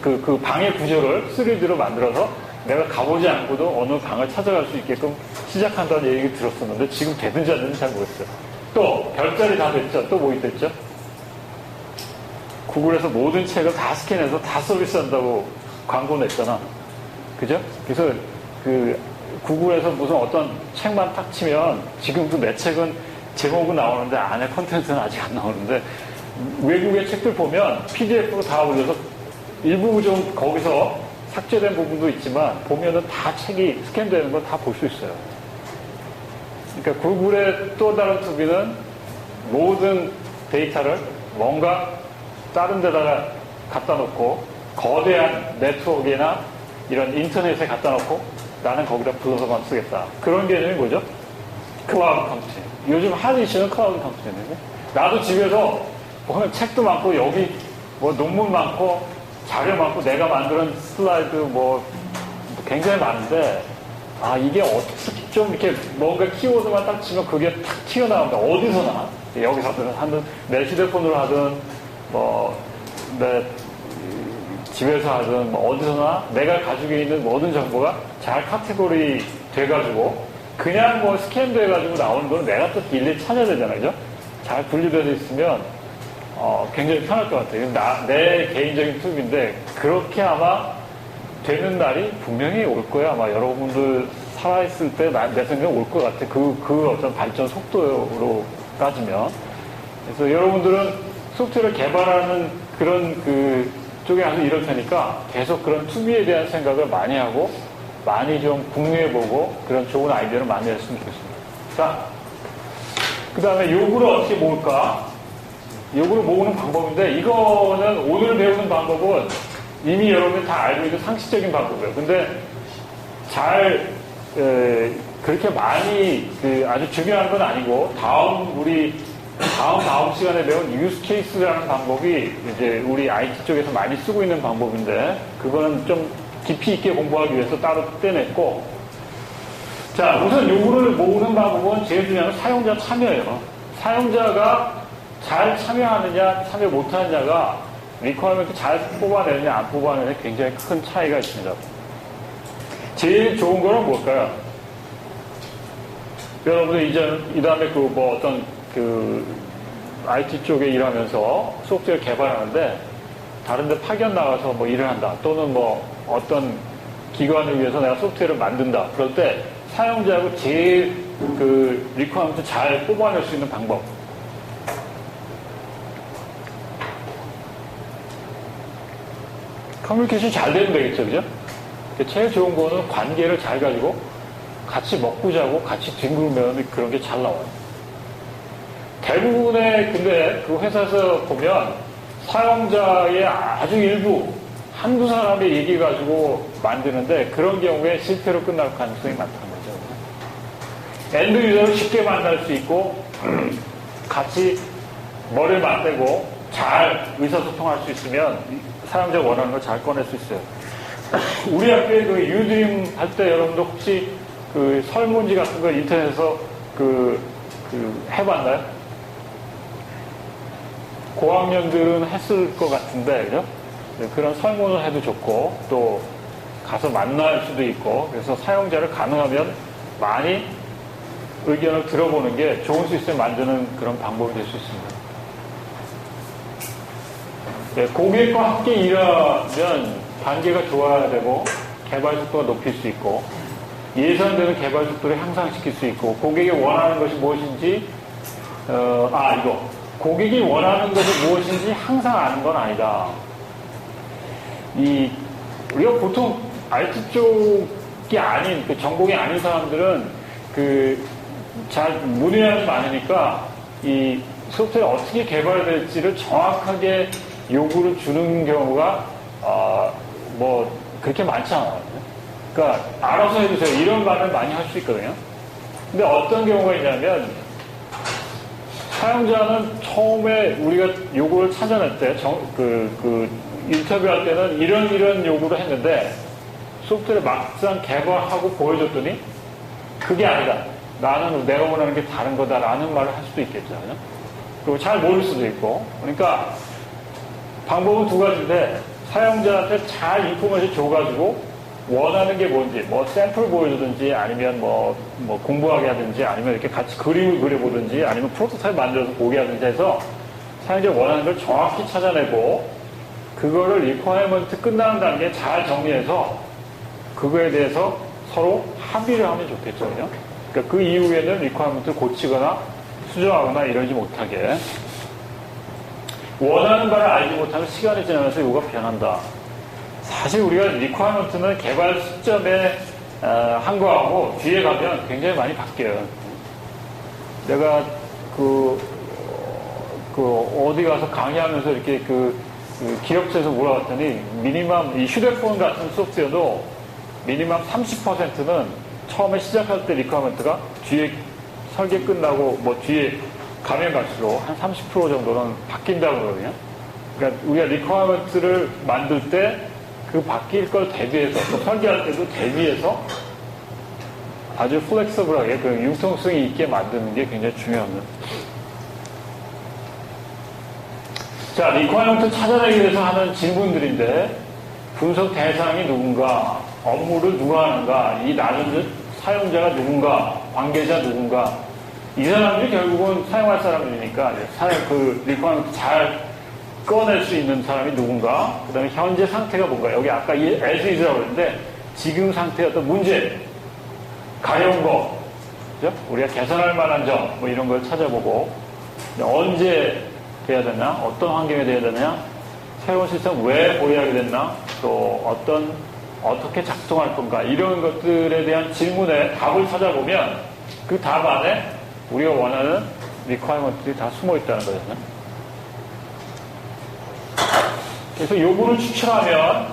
그 방의 구조를 3D로 만들어서 내가 가보지 않고도 어느 방을 찾아갈 수 있게끔 시작한다는 얘기 들었었는데 지금 되든지 안 되는지 잘 모르겠어요. 또 별자리 다 됐죠. 또 뭐 있댔죠? 구글에서 모든 책을 다 스캔해서 다 서비스한다고 광고 냈잖아. 그죠? 그래서 구글에서 무슨 어떤 책만 딱 치면 지금도 내 책은 제목은 나오는데 안에 컨텐츠는 아직 안 나오는데 외국의 책들 보면 PDF로 다 올려서 일부 좀 거기서 삭제된 부분도 있지만 보면은 다 책이 스캔되는 건 다 볼 수 있어요. 그러니까 구글의 또 다른 투비는 모든 데이터를 뭔가 다른 데다가 갖다 놓고 거대한 네트워크나 이런 인터넷에 갖다 놓고 나는 거기다 불러서만 쓰겠다. 그런 개념이 뭐죠? 클라우드 컴퓨팅. 요즘 한 이슈는 클라우드 컴퓨팅인데 나도 집에서 보면 책도 많고 여기 뭐 논문 많고 자료 많고 내가 만드는 슬라이드 뭐 굉장히 많은데 이게 어떻게 좀 이렇게 뭔가 키워드만 딱 치면 그게 탁 튀어나온다. 어디서나 여기서든 하든 내 휴대폰으로 하든 뭐 내 집에서 하든 뭐 어디서나 내가 가지고 있는 모든 정보가 잘 카테고리 돼가지고 그냥 뭐 스캔 돼가지고 나오는 거는 내가 또 일일이 찾아야 되잖아요. 그죠? 잘 분리되어 있으면 굉장히 편할 것 같아요. 내 개인적인 팁인데, 그렇게 아마 되는 날이 분명히 올 거야. 아마 여러분들 살아있을 때 내 생각에 올 것 같아. 그 어떤 발전 속도로 따지면. 그래서 여러분들은 소프트웨어를 개발하는 그런 쪽에 가서 이럴 테니까 계속 그런 투비에 대한 생각을 많이 하고, 많이 좀 궁리해보고, 그런 좋은 아이디어를 많이 했으면 좋겠습니다. 자, 그 다음에 요구를 어떻게 모을까? 요구를 모으는 방법인데 이거는 오늘 배우는 방법은 이미 여러분이 다 알고 있는 상식적인 방법이에요. 근데 그렇게 많이 아주 중요한 건 아니고 다음 시간에 배운 유스 케이스라는 방법이 이제 우리 IT 쪽에서 많이 쓰고 있는 방법인데 그거는 좀 깊이 있게 공부하기 위해서 따로 떼냈고 자 우선 요구를 모으는 방법은 제일 중요한 건 사용자 참여예요. 사용자가 잘 참여하느냐, 참여 못하느냐가 리퀘어리먼트 잘 뽑아내느냐, 안 뽑아내느냐 굉장히 큰 차이가 있습니다. 제일 좋은 거는 뭘까요? 여러분들 이 다음에 IT 쪽에 일하면서 소프트웨어 개발하는데 다른 데 파견 나가서 뭐 일을 한다. 또는 뭐 어떤 기관을 위해서 내가 소프트웨어를 만든다. 그럴 때 사용자하고 제일 리퀘어리먼트 잘 뽑아낼 수 있는 방법. 커뮤니케이션 잘 되면 되겠죠, 그죠? 제일 좋은 거는 관계를 잘 가지고 같이 먹고 자고 같이 뒹굴면 그런 게 잘 나와요. 대부분의 근데 그 회사에서 보면 사용자의 아주 일부 한두 사람의 얘기 가지고 만드는데 그런 경우에 실패로 끝날 가능성이 많다는 거죠. 엔드 유저를 쉽게 만날 수 있고 같이 머리를 맞대고 잘 의사소통할 수 있으면 사용자가 원하는 걸 잘 꺼낼 수 있어요. 우리 학교에 그 유드림 할 때 여러분들 혹시 그 설문지 같은 거 인터넷에서 해봤나요? 고학년들은 했을 것 같은데, 그죠? 그런 설문을 해도 좋고, 또 가서 만날 수도 있고, 그래서 사용자를 가능하면 많이 의견을 들어보는 게 좋은 시스템 만드는 그런 방법이 될 수 있습니다. 네, 고객과 함께 일하면 관계가 좋아야 되고, 개발 속도가 높일 수 있고, 예상되는 개발 속도를 향상시킬 수 있고, 고객이 원하는 것이 무엇인지, 고객이 원하는 것이 무엇인지 항상 아는 건 아니다. 우리가 보통 IT 쪽이 아닌, 전공이 아닌 사람들은 잘 문의하지 않으니까 이 소프트웨어 어떻게 개발될지를 정확하게 요구를 주는 경우가, 그렇게 많지 않아요. 그러니까, 알아서 해주세요. 이런 말을 많이 할 수 있거든요. 근데 어떤 경우가 있냐면, 사용자는 처음에 우리가 요구를 찾아낼 때, 인터뷰할 때는 이런 요구를 했는데, 소프트웨어를 막상 개발하고 보여줬더니, 그게 아니다. 나는 내가 원하는 게 다른 거다라는 말을 할 수도 있겠죠. 그리고 잘 모를 수도 있고. 그러니까, 방법은 두 가지인데, 사용자한테 잘 인포메이션 줘가지고, 원하는 게 뭔지, 샘플 보여주든지, 아니면 공부하게 하든지, 아니면 이렇게 같이 그림을 그려보든지, 아니면 프로토타입 만들어서 보게 하든지 해서 사용자가 원하는 걸 정확히 찾아내고, 그거를 리퀘어먼트 끝나는 단계에 잘 정리해서 그거에 대해서 서로 합의를 하면 좋겠죠. 그러니까 그 이후에는 리퀘어먼트를 고치거나 수정하거나 이러지 못하게. 원하는 바를 알지 못하면 시간이 지나면서 요구가 변한다. 사실 우리가 리퀘어먼트는 개발 시점에 한 거하고 뒤에 가면 굉장히 많이 바뀌어요. 내가 어디 가서 강의하면서 이렇게 기업체에서 물어봤더니 이 휴대폰 같은 소프트웨어도 미니멈 30%는 처음에 시작할 때 리퀘어먼트가 뒤에 설계 끝나고 뒤에 가면 갈수록 한 30% 정도는 바뀐다고 그러거든요. 그러니까 우리가 리퀘어먼트를 만들 때 그 바뀔 걸 대비해서, 또 설계할 때도 대비해서 아주 플렉서블하게 융통성이 있게 만드는 게 굉장히 중요합니다. 자, 리퀘어먼트 찾아내기 위해서 하는 질문들인데, 분석 대상이 누군가, 업무를 누가 하는가, 이 나는 사용자가 누군가, 관계자 누군가, 이 사람들이 결국은 사용할 사람들이니까, 리퀘어먼트 잘 꺼낼 수 있는 사람이 누군가, 그 다음에 현재 상태가 뭔가, 여기 아까 as is라고 그랬는데, 지금 상태의 어떤 문제, 가려운 거, 그죠? 우리가 개선할 만한 점, 이런 걸 찾아보고, 언제 돼야 되나, 어떤 환경에 돼야 되냐, 새로운 시스템 왜 보유하게 됐나, 또 어떻게 작동할 건가, 이런 것들에 대한 질문에 답을 찾아보면, 그 답 안에 우리가 원하는 리퀘어먼트들이 다 숨어 있다는 거잖아요. 그래서 요구를 추출하면,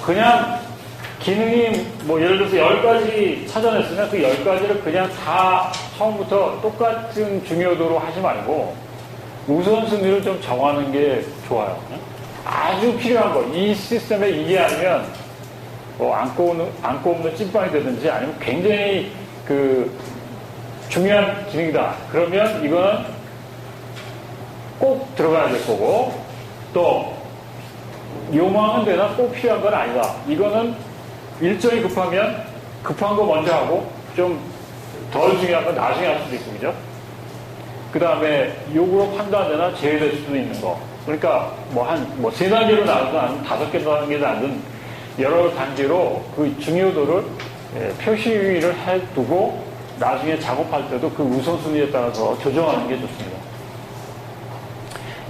그냥 기능이 예를 들어서 10가지 찾아냈으면 그 10가지를 그냥 다 처음부터 똑같은 중요도로 하지 말고 우선순위를 좀 정하는 게 좋아요. 아주 필요한 거, 이 시스템에 이게 아니면 안 꼽는 찐빵이 되든지 아니면 굉장히 중요한 기능이다. 그러면 이거는 꼭 들어가야 될 거고, 또 요망은 되나 꼭 필요한 건 아니다. 이거는 일정이 급하면 급한 거 먼저 하고 좀 덜 중요한 건 나중에 할 수도 있고, 그죠? 그 다음에 요구로 판단되나 제외될 수도 있는 거. 그러니까 세 단계로 나누든 아니면 5개 단계로 나누든 여러 단계로 그 중요도를 표시를 해두고 나중에 작업할 때도 그 우선순위에 따라서 조정하는 게 좋습니다.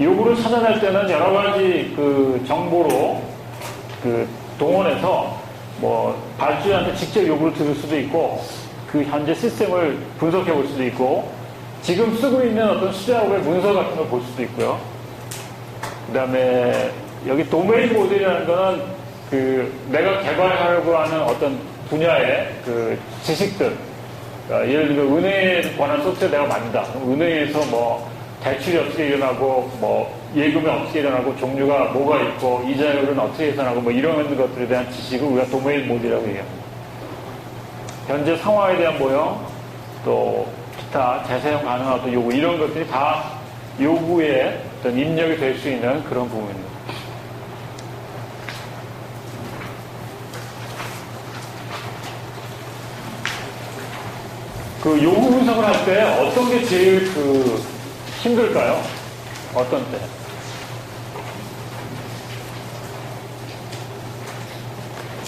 요구를 찾아낼 때는 여러 가지 정보로 동원해서 발주자한테 직접 요구를 들을 수도 있고, 현재 시스템을 분석해 볼 수도 있고, 지금 쓰고 있는 어떤 수작업의 문서 같은 걸 볼 수도 있고요. 그 다음에 여기 도메인 모델이라는 거는 내가 개발하려고 하는 어떤 분야의 지식들, 예를 들면 은행에 관한 소프트웨어 내가 만든다. 은행에서 대출이 어떻게 일어나고, 뭐, 예금이 어떻게 일어나고, 종류가 뭐가 있고, 이자율은 어떻게 계산하고, 뭐, 이런 것들에 대한 지식을 우리가 도메인 모델이라고 얘기합니다. 현재 상황에 대한 모형, 또, 기타, 재사용 가능한 어떤 요구, 이런 것들이 다 요구에 어떤 입력이 될 수 있는 그런 부분입니다. 그 요구 분석을 할 때 어떤 게 제일 힘들까요? 어떤 때?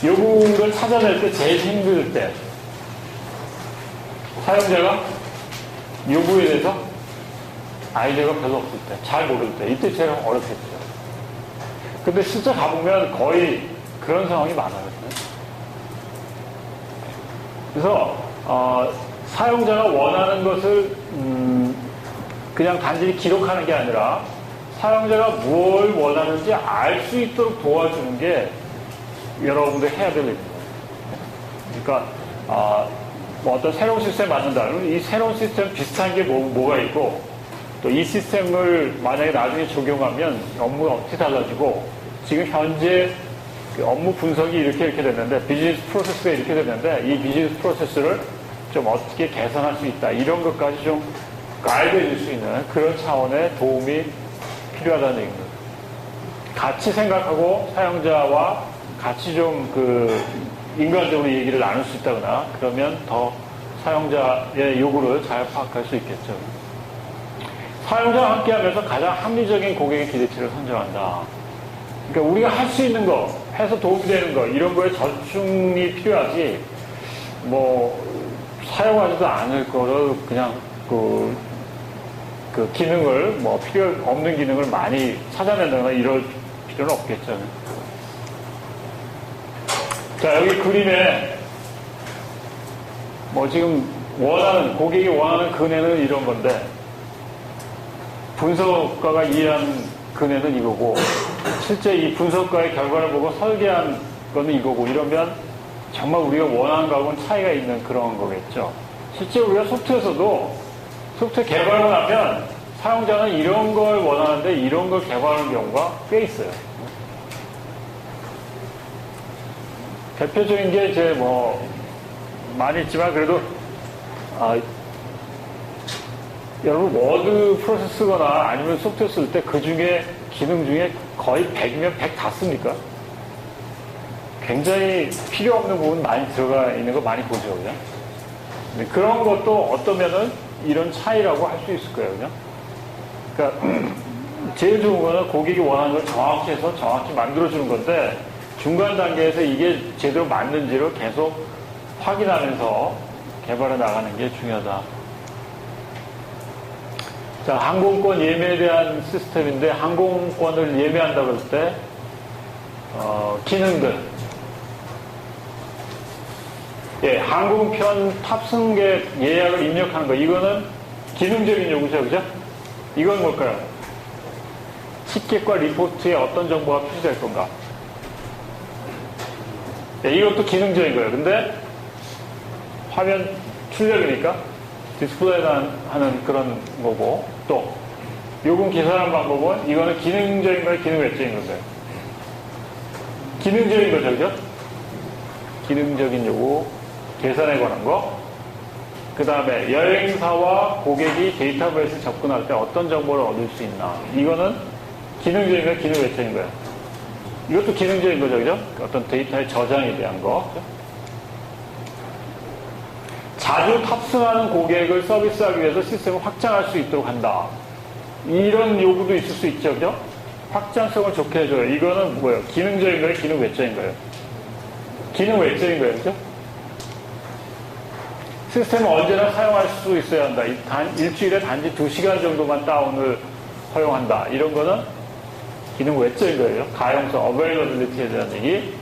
요구를 찾아낼 때 제일 힘들 때. 사용자가 요구에 대해서 아이디어가 별로 없을 때, 잘 모를 때, 이때 제일 어렵겠죠. 근데 실제 가보면 거의 그런 상황이 많아요. 그래서, 사용자가 원하는 것을, 그냥 단지 기록하는 게 아니라, 사용자가 무엇을 원하는지 알 수 있도록 도와주는 게 여러분들 해야 될 일입니다. 그러니까, 뭐 어떤 새로운 시스템을 만든다. 그러면 이 새로운 시스템 비슷한 게 뭐가 있고, 또 이 시스템을 만약에 나중에 적용하면 업무가 어떻게 달라지고, 지금 현재 그 업무 분석이 이렇게 됐는데, 비즈니스 프로세스가 이렇게 됐는데, 이 비즈니스 프로세스를 좀 어떻게 개선할 수 있다. 이런 것까지 좀 가이드 해줄 수 있는 그런 차원의 도움이 필요하다는 얘기입니다. 같이 생각하고 사용자와 같이 좀 인간적으로 얘기를 나눌 수 있다거나 그러면 더 사용자의 요구를 잘 파악할 수 있겠죠. 사용자와 함께 하면서 가장 합리적인 고객의 기대치를 선정한다. 그러니까 우리가 할 수 있는 거, 해서 도움이 되는 거, 이런 거에 절충이 필요하지, 뭐, 사용하지도 않을 거를 그냥 그 기능을, 뭐, 필요 없는 기능을 많이 찾아낸다거나 이럴 필요는 없겠죠. 자, 여기 그림에, 뭐 지금 고객이 원하는 근해는 이런 건데, 분석가가 이해한 근해는 이거고, 실제 이 분석가의 결과를 보고 설계한 거는 이거고, 이러면 정말 우리가 원하는 거하고는 차이가 있는 그런 거겠죠. 실제 우리가 소프트웨어에서도 소프트웨어 개발을 하면 사용자는 이런 걸 원하는데 이런 걸 개발하는 경우가 꽤 있어요. 대표적인 게 이제 뭐 많이 있지만 그래도 여러분 워드 프로세스 쓰거나 아니면 소프트웨어 쓸 때 그 중에 기능 중에 거의 100이면 100 다 씁니까? 굉장히 필요 없는 부분 많이 들어가 있는 거 많이 보죠, 그냥. 근데 그런 것도 어떠면은 이런 차이라고 할 수 있을 거예요, 그냥. 그러니까 제일 좋은 거는 고객이 원하는 걸 정확히 해서 정확히 만들어주는 건데 중간 단계에서 이게 제대로 맞는지를 계속 확인하면서 개발해 나가는 게 중요하다. 자, 항공권 예매에 대한 시스템인데 항공권을 예매한다고 할 때 기능들. 예, 항공편 탑승객 예약을 입력하는 거. 이거는 기능적인 요구죠, 그죠? 이건 뭘까요? 티켓과 리포트에 어떤 정보가 표시될 건가? 예, 이것도 기능적인 거예요. 근데 화면 출력이니까 디스플레이 하는 그런 거고, 또 요금 계산하는 방법은 이거는 기능적인 거예요, 기능 외적인 건가요? 기능적인 거죠, 그죠? 기능적인 요구, 계산에 관한 거. 그 다음에 여행사와 고객이 데이터베이스에 접근할 때 어떤 정보를 얻을 수 있나. 이거는 기능적인 거예요, 기능 외적인 거예요? 이것도 기능적인 거죠, 그죠? 어떤 데이터의 저장에 대한 거. 그죠? 자주 탑승하는 고객을 서비스하기 위해서 시스템을 확장할 수 있도록 한다. 이런 요구도 있을 수 있죠, 그죠? 확장성을 좋게 해줘요. 이거는 뭐예요? 기능적인 거예요, 기능 외적인 거예요? 기능 외적인 거예요, 그죠? 시스템을 언제나 사용할 수 있어야 한다. 일주일에 단지 2시간 정도만 다운을 허용한다. 이런 거는 기능 외적인 거예요. 가용성, 어베일러빌리티에 대한 얘기.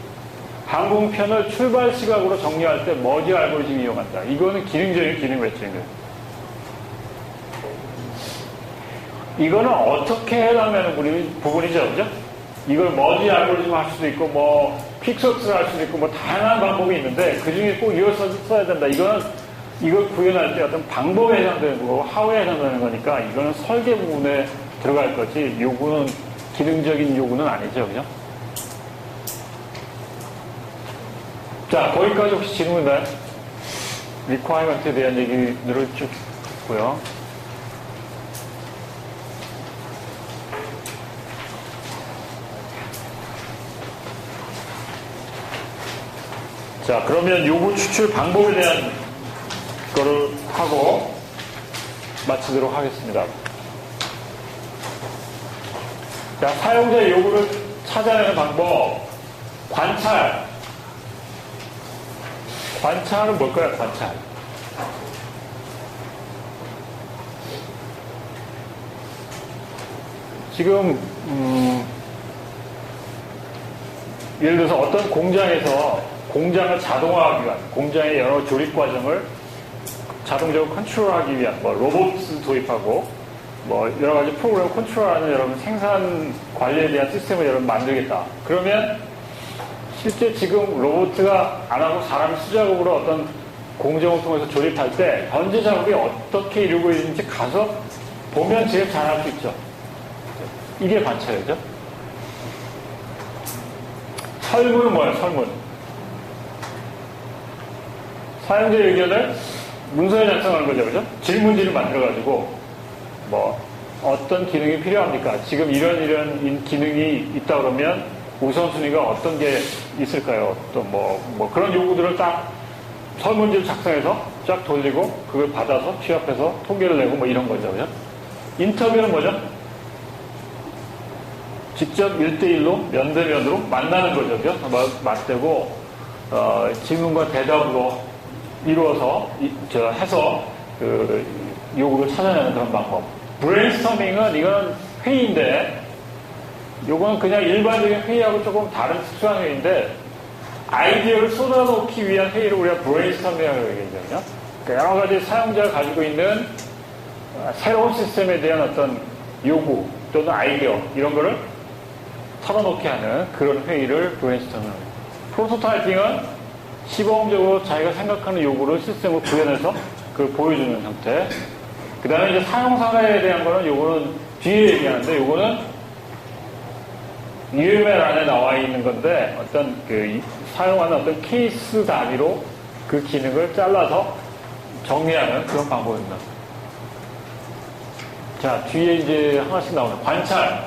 항공편을 출발 시각으로 정리할 때 머지 알고리즘 이용한다. 이거는 기능적인 기능 외적인 거예요. 이거는 어떻게 해나가는 부분이죠, 그죠? 이걸 머지 알고리즘 할 수도 있고, 뭐, 퀵소스를 할 수도 있고, 뭐, 다양한 방법이 있는데, 그 중에 꼭 이걸 써야 된다. 이거는 이걸 구현할 때 어떤 방법에 해당되는 거고 하우에 해당되는 거니까 이거는 설계 부분에 들어갈 거지 요구는 기능적인 요구는 아니죠. 그죠? 자, 거기까지 혹시 질문 있나요? 리퀘어먼트에 대한 얘기들을 쭉 했고요. 자, 그러면 요구 추출 방법에 대한 거를 하고 마치도록 하겠습니다. 자, 사용자의 요구를 찾아내는 방법, 관찰. 관찰은 뭘까요? 관찰. 지금 예를 들어서 어떤 공장에서 공장을 자동화하기 위한 공장의 여러 조립 과정을 자동적으로 컨트롤하기 위한 뭐 로봇을 도입하고 뭐 여러 가지 프로그램 컨트롤하는 여러분 생산 관리에 대한 시스템을 여러분 만들겠다. 그러면 실제 지금 로봇가 안 하고 사람이 수작업으로 어떤 공정을 통해서 조립할 때 현재 작업이 어떻게 이루고 있는지 가서 보면 제일 잘 알 수 있죠. 이게 관찰이죠. 설문은 뭐예요? 설문. 사용자 의견을 문서에 작성하는 거죠. 그죠? 질문지를 만들어가지고 뭐 어떤 기능이 필요합니까? 지금 이런 기능이 있다 그러면 우선순위가 어떤 게 있을까요? 또 뭐 그런 요구들을 딱 설문지를 작성해서 쫙 돌리고 그걸 받아서 취합해서 통계를 내고 뭐 이런 거죠. 그죠? 인터뷰는 뭐죠? 직접 1대1로 면대면으로 만나는 거죠. 그죠? 맞대고 질문과 대답으로 이루어서 해서 그 요구를 찾아내는 그런 방법. 브레인스토밍은 이건 회의인데 요거는 그냥 일반적인 회의하고 조금 다른 특수한 회의인데 아이디어를 쏟아놓기 위한 회의를 우리가 브레인스토밍이라고 얘기하거든요. 그러니까 여러 가지 사용자가 가지고 있는 새로운 시스템에 대한 어떤 요구 또는 아이디어 이런 거를 털어놓게 하는 그런 회의를 브레인스토밍을 합니다. 프로토타이핑은 시범적으로 자기가 생각하는 요구를 시스템으로 구현해서 그걸 보여주는 형태. 그 다음에 이제 사용 사례에 대한 거는 요거는 뒤에 얘기하는데 요거는 UML 안에 나와 있는 건데 어떤 그 사용하는 어떤 케이스 단위로 그 기능을 잘라서 정리하는 그런 방법입니다. 자, 뒤에 이제 하나씩 나오는 관찰.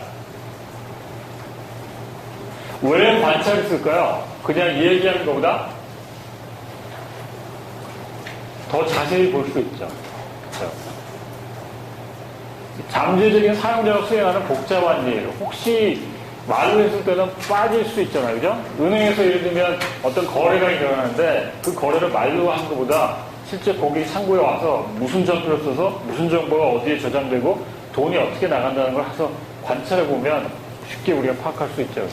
왜 관찰을 쓸까요? 그냥 얘기하는 것보다 더 자세히 볼 수 있죠. 그렇죠? 잠재적인 사용자가 수행하는 복잡한 일, 혹시 말로 했을 때는 빠질 수 있잖아요. 그죠? 은행에서 예를 들면 어떤 거래가 일어나는데 그 거래를 말로 하는 것보다 실제 거기 창구에 와서 무슨 정보를 써서 무슨 정보가 어디에 저장되고 돈이 어떻게 나간다는 걸 해서 관찰해 보면 쉽게 우리가 파악할 수 있죠.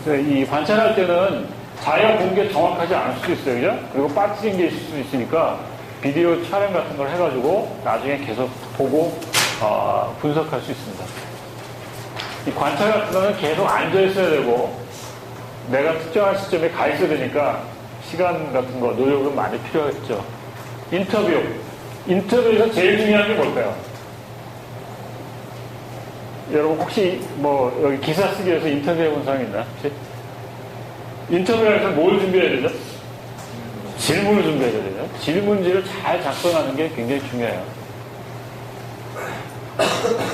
그래서 이 관찰할 때는 자기가 본 게 정확하지 않을 수도 있어요. 그죠? 그리고 빠뜨린 게 있을 수도 있으니까 비디오 촬영 같은 걸 해가지고 나중에 계속 보고 분석할 수 있습니다. 이 관찰 같은 거는 계속 앉아 있어야 되고 내가 특정한 시점에 가 있어야 되니까 시간 같은 거 노력은 많이 필요하겠죠. 인터뷰. 인터뷰에서 제일 중요한 게 뭘까요? 여러분 혹시 뭐 여기 기사 쓰기 위해서 인터뷰 해본 사람 있나? 혹시? 인터뷰에서 뭘 준비해야 되죠? 질문을 준비해야 되죠. 질문지를 잘 작성하는 게 굉장히 중요해요.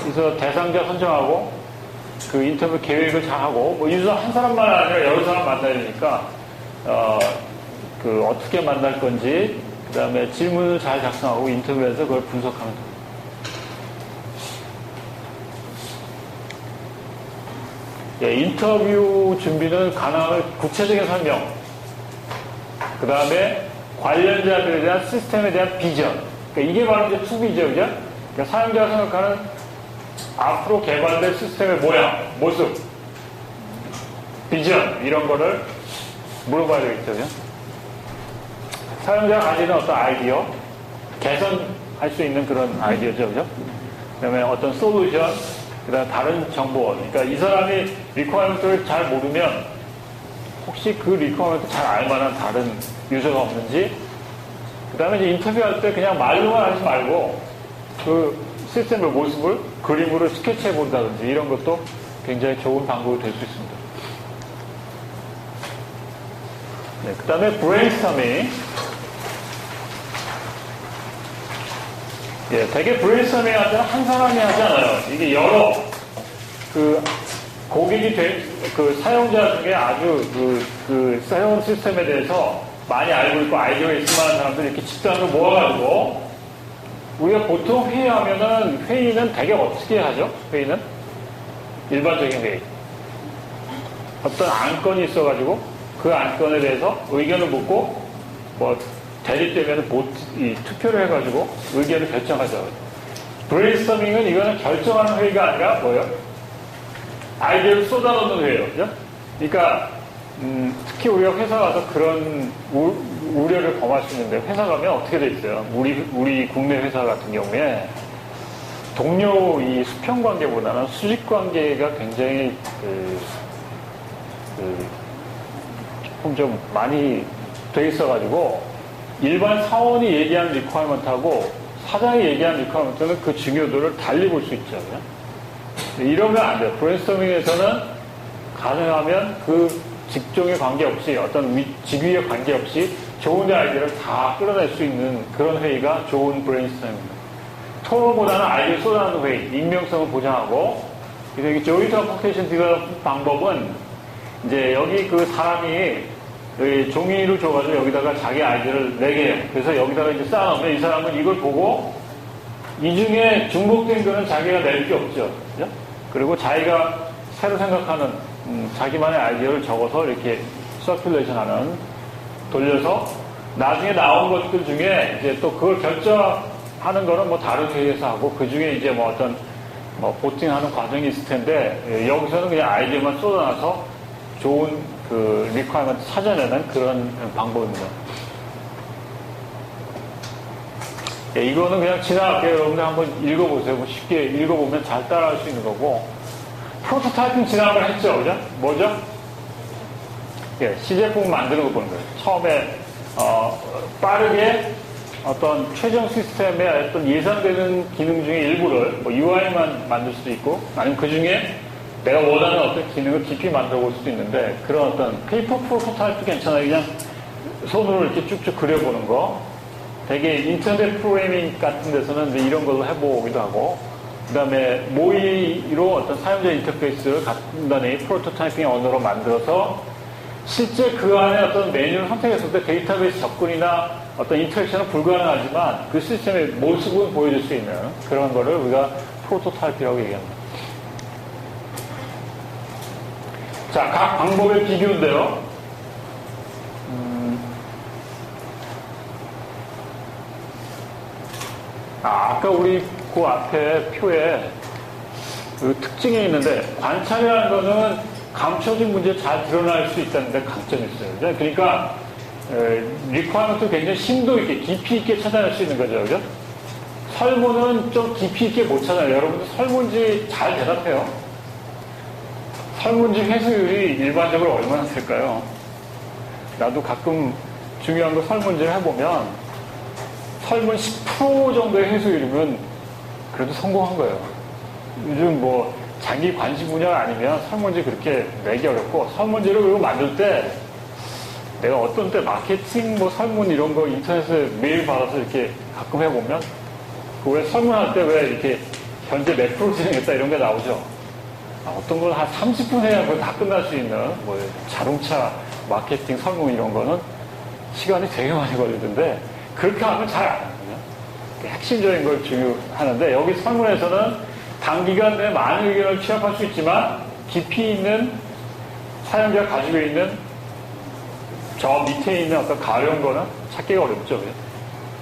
그래서 대상자 선정하고 그 인터뷰 계획을 잘 하고 뭐 인수 한 사람만 아니라 여러 사람 만나야 되니까 그 어떻게 만날 건지 그 다음에 질문을 잘 작성하고 인터뷰에서 그걸 분석하면 됩니다. 예, 인터뷰 준비는 가능한 구체적인 설명, 그 다음에 관련자들에 대한 시스템에 대한 비전. 그러니까 이게 바로 이제 투비죠, 그죠? 그러니까 사용자가 생각하는 앞으로 개발될 시스템의 모양, 모습, 비전, 이런 거를 물어봐야 되겠죠, 그죠? 사용자가 가지는 어떤 아이디어, 개선할 수 있는 그런 아이디어죠, 그죠? 그 다음에 어떤 솔루션, 그 다음에 다른 정보. 그러니까 이 사람이 리퀘어먼트를 잘 모르면 혹시 그 리퀘어먼트 잘 알만한 다른 유저가 없는지 그 다음에 이제 인터뷰할 때 그냥 말로만 하지 말고 그 시스템의 모습을 그림으로 스케치해 본다든지 이런 것도 굉장히 좋은 방법이 될 수 있습니다. 네, 그 다음에 브레인스토밍. 예, 되게 브레인스토밍 할 때는 한 사람이 하지 않아요. 이게 여러 그 고객이 그 사용자 중에 아주 그 사용 시스템에 대해서 많이 알고 있고 아이디어가 있을 만한 사람들 이렇게 집단으로 모아가지고 우리가 보통 회의는 되게 어떻게 하죠? 회의는 일반적인 회의. 어떤 안건이 있어가지고 그 안건에 대해서 의견을 묻고 뭐 대립되면 투표를 해가지고 의견을 결정하죠. 브레인스토밍은 이거는 결정하는 회의가 아니라 뭐예요? 아이디어를 쏟아놓는 회의예요. 그죠? 그러니까 특히 우리가 회사 가서 그런 우려를 범할 수 있는데 회사 가면 어떻게 돼 있어요? 우리 국내 회사 같은 경우에 동료 이 수평 관계보다는 수직 관계가 굉장히 조금 좀 많이 돼 있어가지고 일반 사원이 얘기하는 리퀘어먼트하고 사장이 얘기하는 리퀘어먼트는 그 중요도를 달리 볼 수 있죠. 이러면 안 돼요. 브레인스토밍에서는 가능하면 그 직종에 관계없이 어떤 직위에 관계없이 좋은 아이디어를 다 끌어낼 수 있는 그런 회의가 좋은 브레인스토밍입니다. 토론보다는 아이디어 쏟아내는 회의, 익명성을 보장하고 그래서 이 조인트 어플리케이션 디벨롭 방법은 이제 여기 그 사람이 종이를 줘가지고 여기다가 자기 아이디어를 내게 해요. 그래서 여기다가 이제 쌓아놓으면 이 사람은 이걸 보고 이 중에 중복된 거는 자기가 낼 게 없죠. 그죠? 그리고 자기가 새로 생각하는 자기만의 아이디어를 적어서 이렇게 서큘레이션 하는 돌려서 나중에 나온 것들 중에 이제 또 그걸 결정하는 거는 뭐 다른 회의에서 하고 그 중에 이제 뭐 어떤 뭐 보팅하는 과정이 있을 텐데 여기서는 그냥 아이디어만 쏟아놔서 좋은 그 리퀘어먼트 찾아내는 그런 방법입니다. 예, 이거는 그냥 지나갈게요. 여러분들 한번 읽어보세요. 뭐 쉽게 읽어보면 잘 따라할 수 있는 거고. 프로토타이핑 지나가면 했죠. 그죠? 뭐죠? 예, 시제품 만드는 거 보는 거예요. 처음에, 빠르게 어떤 최종 시스템의 어떤 예상되는 기능 중에 일부를 뭐 UI만 만들 수도 있고, 아니면 그 중에 내가 원하는 어떤 기능을 깊이 만들어 볼 수도 있는데, 그런 어떤 페이퍼 프로토타이프 괜찮아요. 그냥 손으로 이렇게 쭉쭉 그려보는 거. 되게 인터넷 프로그래밍 같은 데서는 이제 이런 걸로 해보기도 하고, 그 다음에 모의로 어떤 사용자 인터페이스를 간단히 프로토타이핑 언어로 만들어서 실제 그 안에 어떤 메뉴를 선택했을 때 데이터베이스 접근이나 어떤 인터랙션은 불가능하지만 그 시스템의 모습은 보여줄 수 있는 그런 거를 우리가 프로토타이핑이라고 얘기합니다. 자, 각 방법의 비교인데요. 아까 우리 그 앞에 표에 그 특징이 있는데 관찰이라는 거는 감춰진 문제 잘 드러날 수 있다는 데 강점이 있어요. 그러니까 리퀘어먼트 굉장히 심도 있게 깊이 있게 찾아낼 수 있는 거죠. 그죠? 설문은 좀 깊이 있게 못 찾아요. 여러분들 설문지 잘 대답해요. 설문지 회수율이 일반적으로 얼마나 될까요? 나도 가끔 중요한 거 설문지를 해보면 설문 10% 정도의 회수율이면 그래도 성공한 거예요. 요즘 뭐 자기 관심 분야가 아니면 설문지 그렇게 내기 어렵고 설문지를 그리고 만들 때 내가 어떤 때 마케팅 뭐 설문 이런 거 인터넷에 메일 받아서 이렇게 가끔 해보면 그 왜 설문할 때 왜 이렇게 현재 몇 프로 진행했다 이런 게 나오죠. 어떤 건 한 30분 해야 그걸 다 끝날 수 있는 뭐 자동차 마케팅 설문 이런 거는 시간이 되게 많이 걸리던데 그렇게 하면 잘 안 하거든요. 핵심적인 걸 중요하는데 여기 설문에서는 단기간 내에 많은 의견을 취합할 수 있지만 깊이 있는 사용자가 가지고 있는 저 밑에 있는 어떤 가려운 거는 찾기가 어렵죠.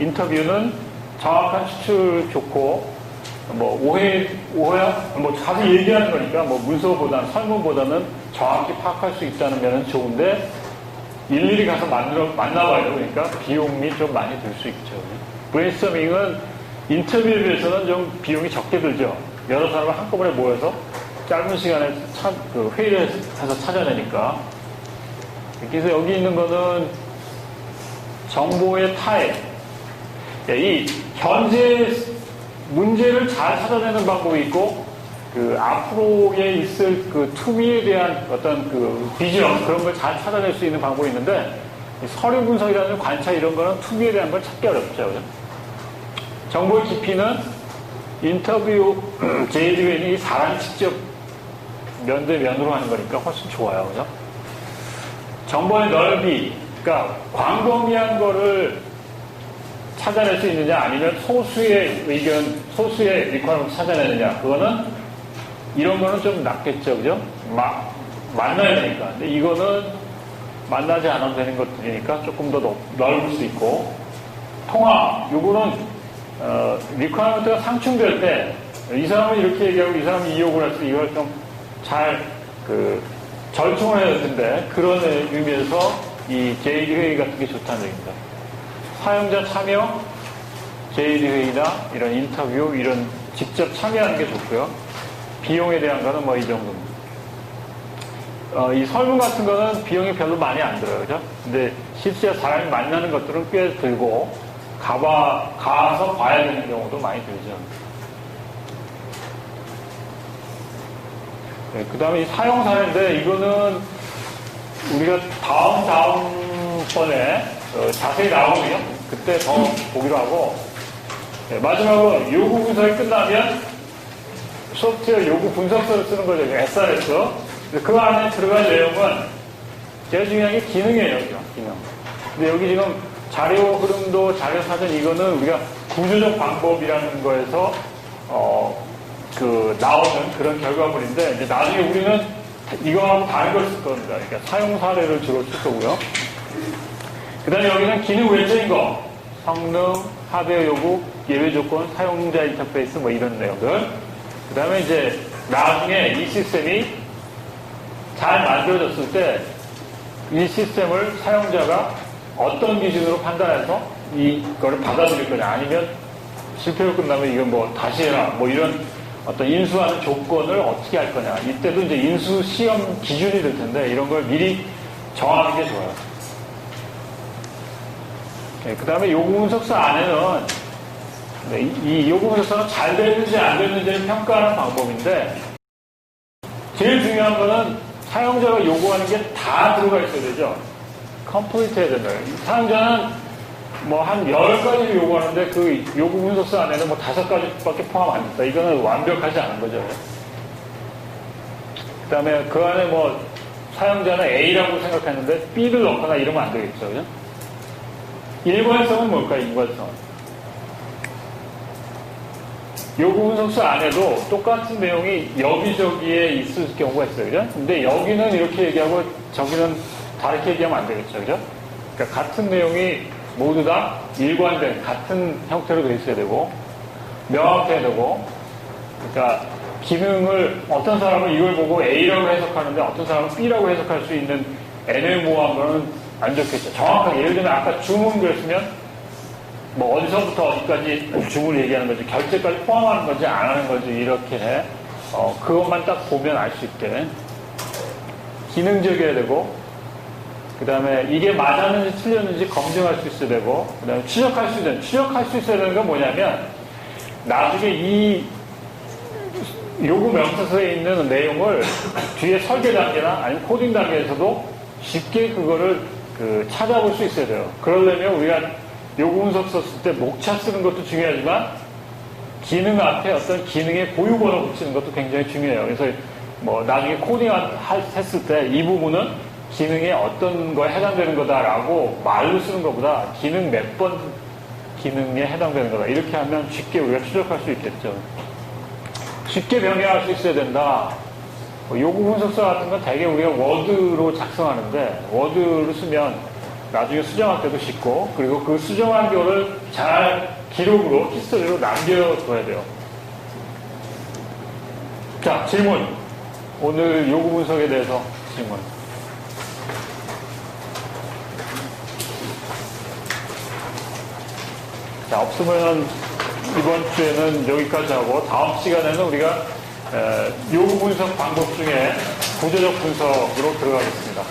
인터뷰는 정확한 추출 좋고 뭐 오해야 뭐 자세히 얘기하는 거니까 뭐 문서보다는 설문보다는 정확히 파악할 수 있다는 면은 좋은데 일일이 가서 만나봐요. 그러니까 비용이 좀 많이 들 수 있죠. 브레인스토밍은 인터뷰에 비해서는 좀 비용이 적게 들죠. 여러 사람을 한꺼번에 모여서 짧은 시간에 회의를 해서 찾아내니까. 그래서 여기 있는 거는 정보의 타입, 이 현재 문제를 잘 찾아내는 방법이 있고, 그 앞으로에 있을 그 투미에 대한 어떤 그 비전, 그런 걸 잘 찾아낼 수 있는 방법이 있는데, 서류 분석이라는 관찰 이런 거는 투미에 대한 걸 찾기 어렵죠. 그죠? 정보의 깊이는 인터뷰 JDN이 사람이 직접 면대면으로 하는 거니까 훨씬 좋아요. 그죠? 정보의 넓이, 그러니까 광범위한 거를 찾아낼 수 있느냐, 아니면 소수의 의견, 소수의 리ኳ어먼트 찾아내느냐, 그거는 이런 거는 좀 낫겠죠. 그죠? 만나야 되니까. 근데 이거는 만나지 않아도 되는 것들이니까 조금 더 넓을 수 있고, 통합, 요거는 리ኳ어먼트가 상충될 때 이 사람은 이렇게 얘기하고 이 사람이 이 요구를 해서 이걸 좀 잘 절충을 해야 될 텐데, 그런 의미에서 이 JD 회의 같은 게 좋다는 얘기입니다. 사용자 참여, JD 회의나 이런 인터뷰, 이런 직접 참여하는 게 좋고요. 비용에 대한 거는 뭐 이 정도입니다. 이 설문 같은 거는 비용이 별로 많이 안 들어요. 그죠? 근데 실제 사람이 만나는 것들은 꽤 들고, 가서 봐야 되는 경우도 많이 들죠. 네, 그 다음에 이 사용 사례인데, 이거는 우리가 다음번에 자세히 나오거든요. 그때 더 보기로 하고, 네, 마지막으로 요구 분석이 끝나면 소프트웨어 요구 분석서를 쓰는 거죠. SRS. 그 안에 들어갈 내용은 제일 중요한 게 기능이에요. 기능. 근데 여기 지금 자료 흐름도 자료 사전, 이거는 우리가 구조적 방법이라는 거에서 나오는 그런 결과물인데, 이제 나중에 우리는 이거하고 다른 걸 쓸 겁니다. 그러니까 사용 사례를 주로 쓸 거고요. 그 다음에 여기는 기능 외적인 거, 성능, 하드웨어 요구, 예외 조건, 사용자 인터페이스 뭐 이런 내용들. 그 다음에 이제 나중에 이 시스템이 잘 만들어졌을 때 이 시스템을 사용자가 어떤 기준으로 판단해서 이거를 받아들일 거냐, 아니면 실패로 끝나면 이건 뭐 다시 해라, 뭐 이런 어떤 인수하는 조건을 어떻게 할 거냐. 이때도 이제 인수 시험 기준이 될 텐데, 이런 걸 미리 정하는 게 좋아요. 그 다음에 요구 분석서 안에는 이 요구 분석서는 잘 됐는지 안 됐는지를 평가하는 방법인데, 제일 중요한 거는 사용자가 요구하는 게 다 들어가 있어야 되죠. 컴플리트 해야 된다. 사용자는 뭐 한 10가지를 요구하는데 그 요구 분석서 안에는 뭐 5가지밖에 포함 안 됐다. 이거는 완벽하지 않은 거죠. 그 다음에 그 안에 뭐 사용자는 A라고 생각했는데 B를 넣거나 이러면 안 되겠죠. 그죠? 일관성은 뭘까요? 일관성. 요구 분석서 안에도 똑같은 내용이 여기저기에 있을 경우가 있어요. 그죠? 근데 여기는 이렇게 얘기하고 저기는 다르게 얘기하면 안 되겠죠. 그죠? 그러니까 같은 내용이 모두 다 일관된 같은 형태로 되어 있어야 되고, 명확해야 되고, 그러니까 기능을 어떤 사람은 이걸 보고 A라고 해석하는데 어떤 사람은 B라고 해석할 수 있는 애매모호한 거는 안 좋겠죠. 정확하게, 예를 들면 아까 주문 그랬으면 뭐 어디서부터 어디까지 주문을 얘기하는 건지, 결제까지 포함하는 건지 안 하는 건지, 이렇게 그것만 딱 보면 알 수 있게 기능적이어야 되고, 그 다음에 이게 맞았는지 틀렸는지 검증할 수 있어야 되고, 그 다음에 추적할 수 있어야 되는 건 뭐냐면, 나중에 이 요구 명사서에 있는 내용을 뒤에 설계 단계나 아니면 코딩 단계에서도 쉽게 그거를 찾아볼 수 있어야 돼요. 그러려면 우리가 요구 분석서 쓸 때 목차 쓰는 것도 중요하지만, 기능 앞에 어떤 기능의 고유번호 붙이는 것도 굉장히 중요해요. 그래서 뭐 나중에 코딩 했을 때 이 부분은 기능에 어떤 거에 해당되는 거다라고 말로 쓰는 것보다 기능 몇 번 기능에 해당되는 거다, 이렇게 하면 쉽게 우리가 추적할 수 있겠죠. 쉽게 변경할 수 있어야 된다. 요구 분석서 같은 건 대개 우리가 워드로 작성하는데, 워드로 쓰면 나중에 수정할 때도 쉽고, 그리고 그 수정한 거를 잘 기록으로, 히스토리로 남겨둬야 돼요. 자, 질문. 오늘 요구 분석에 대해서 질문. 자, 없으면 이번 주에는 여기까지 하고, 다음 시간에는 우리가 요구 분석 방법 중에 구조적 분석으로 들어가겠습니다.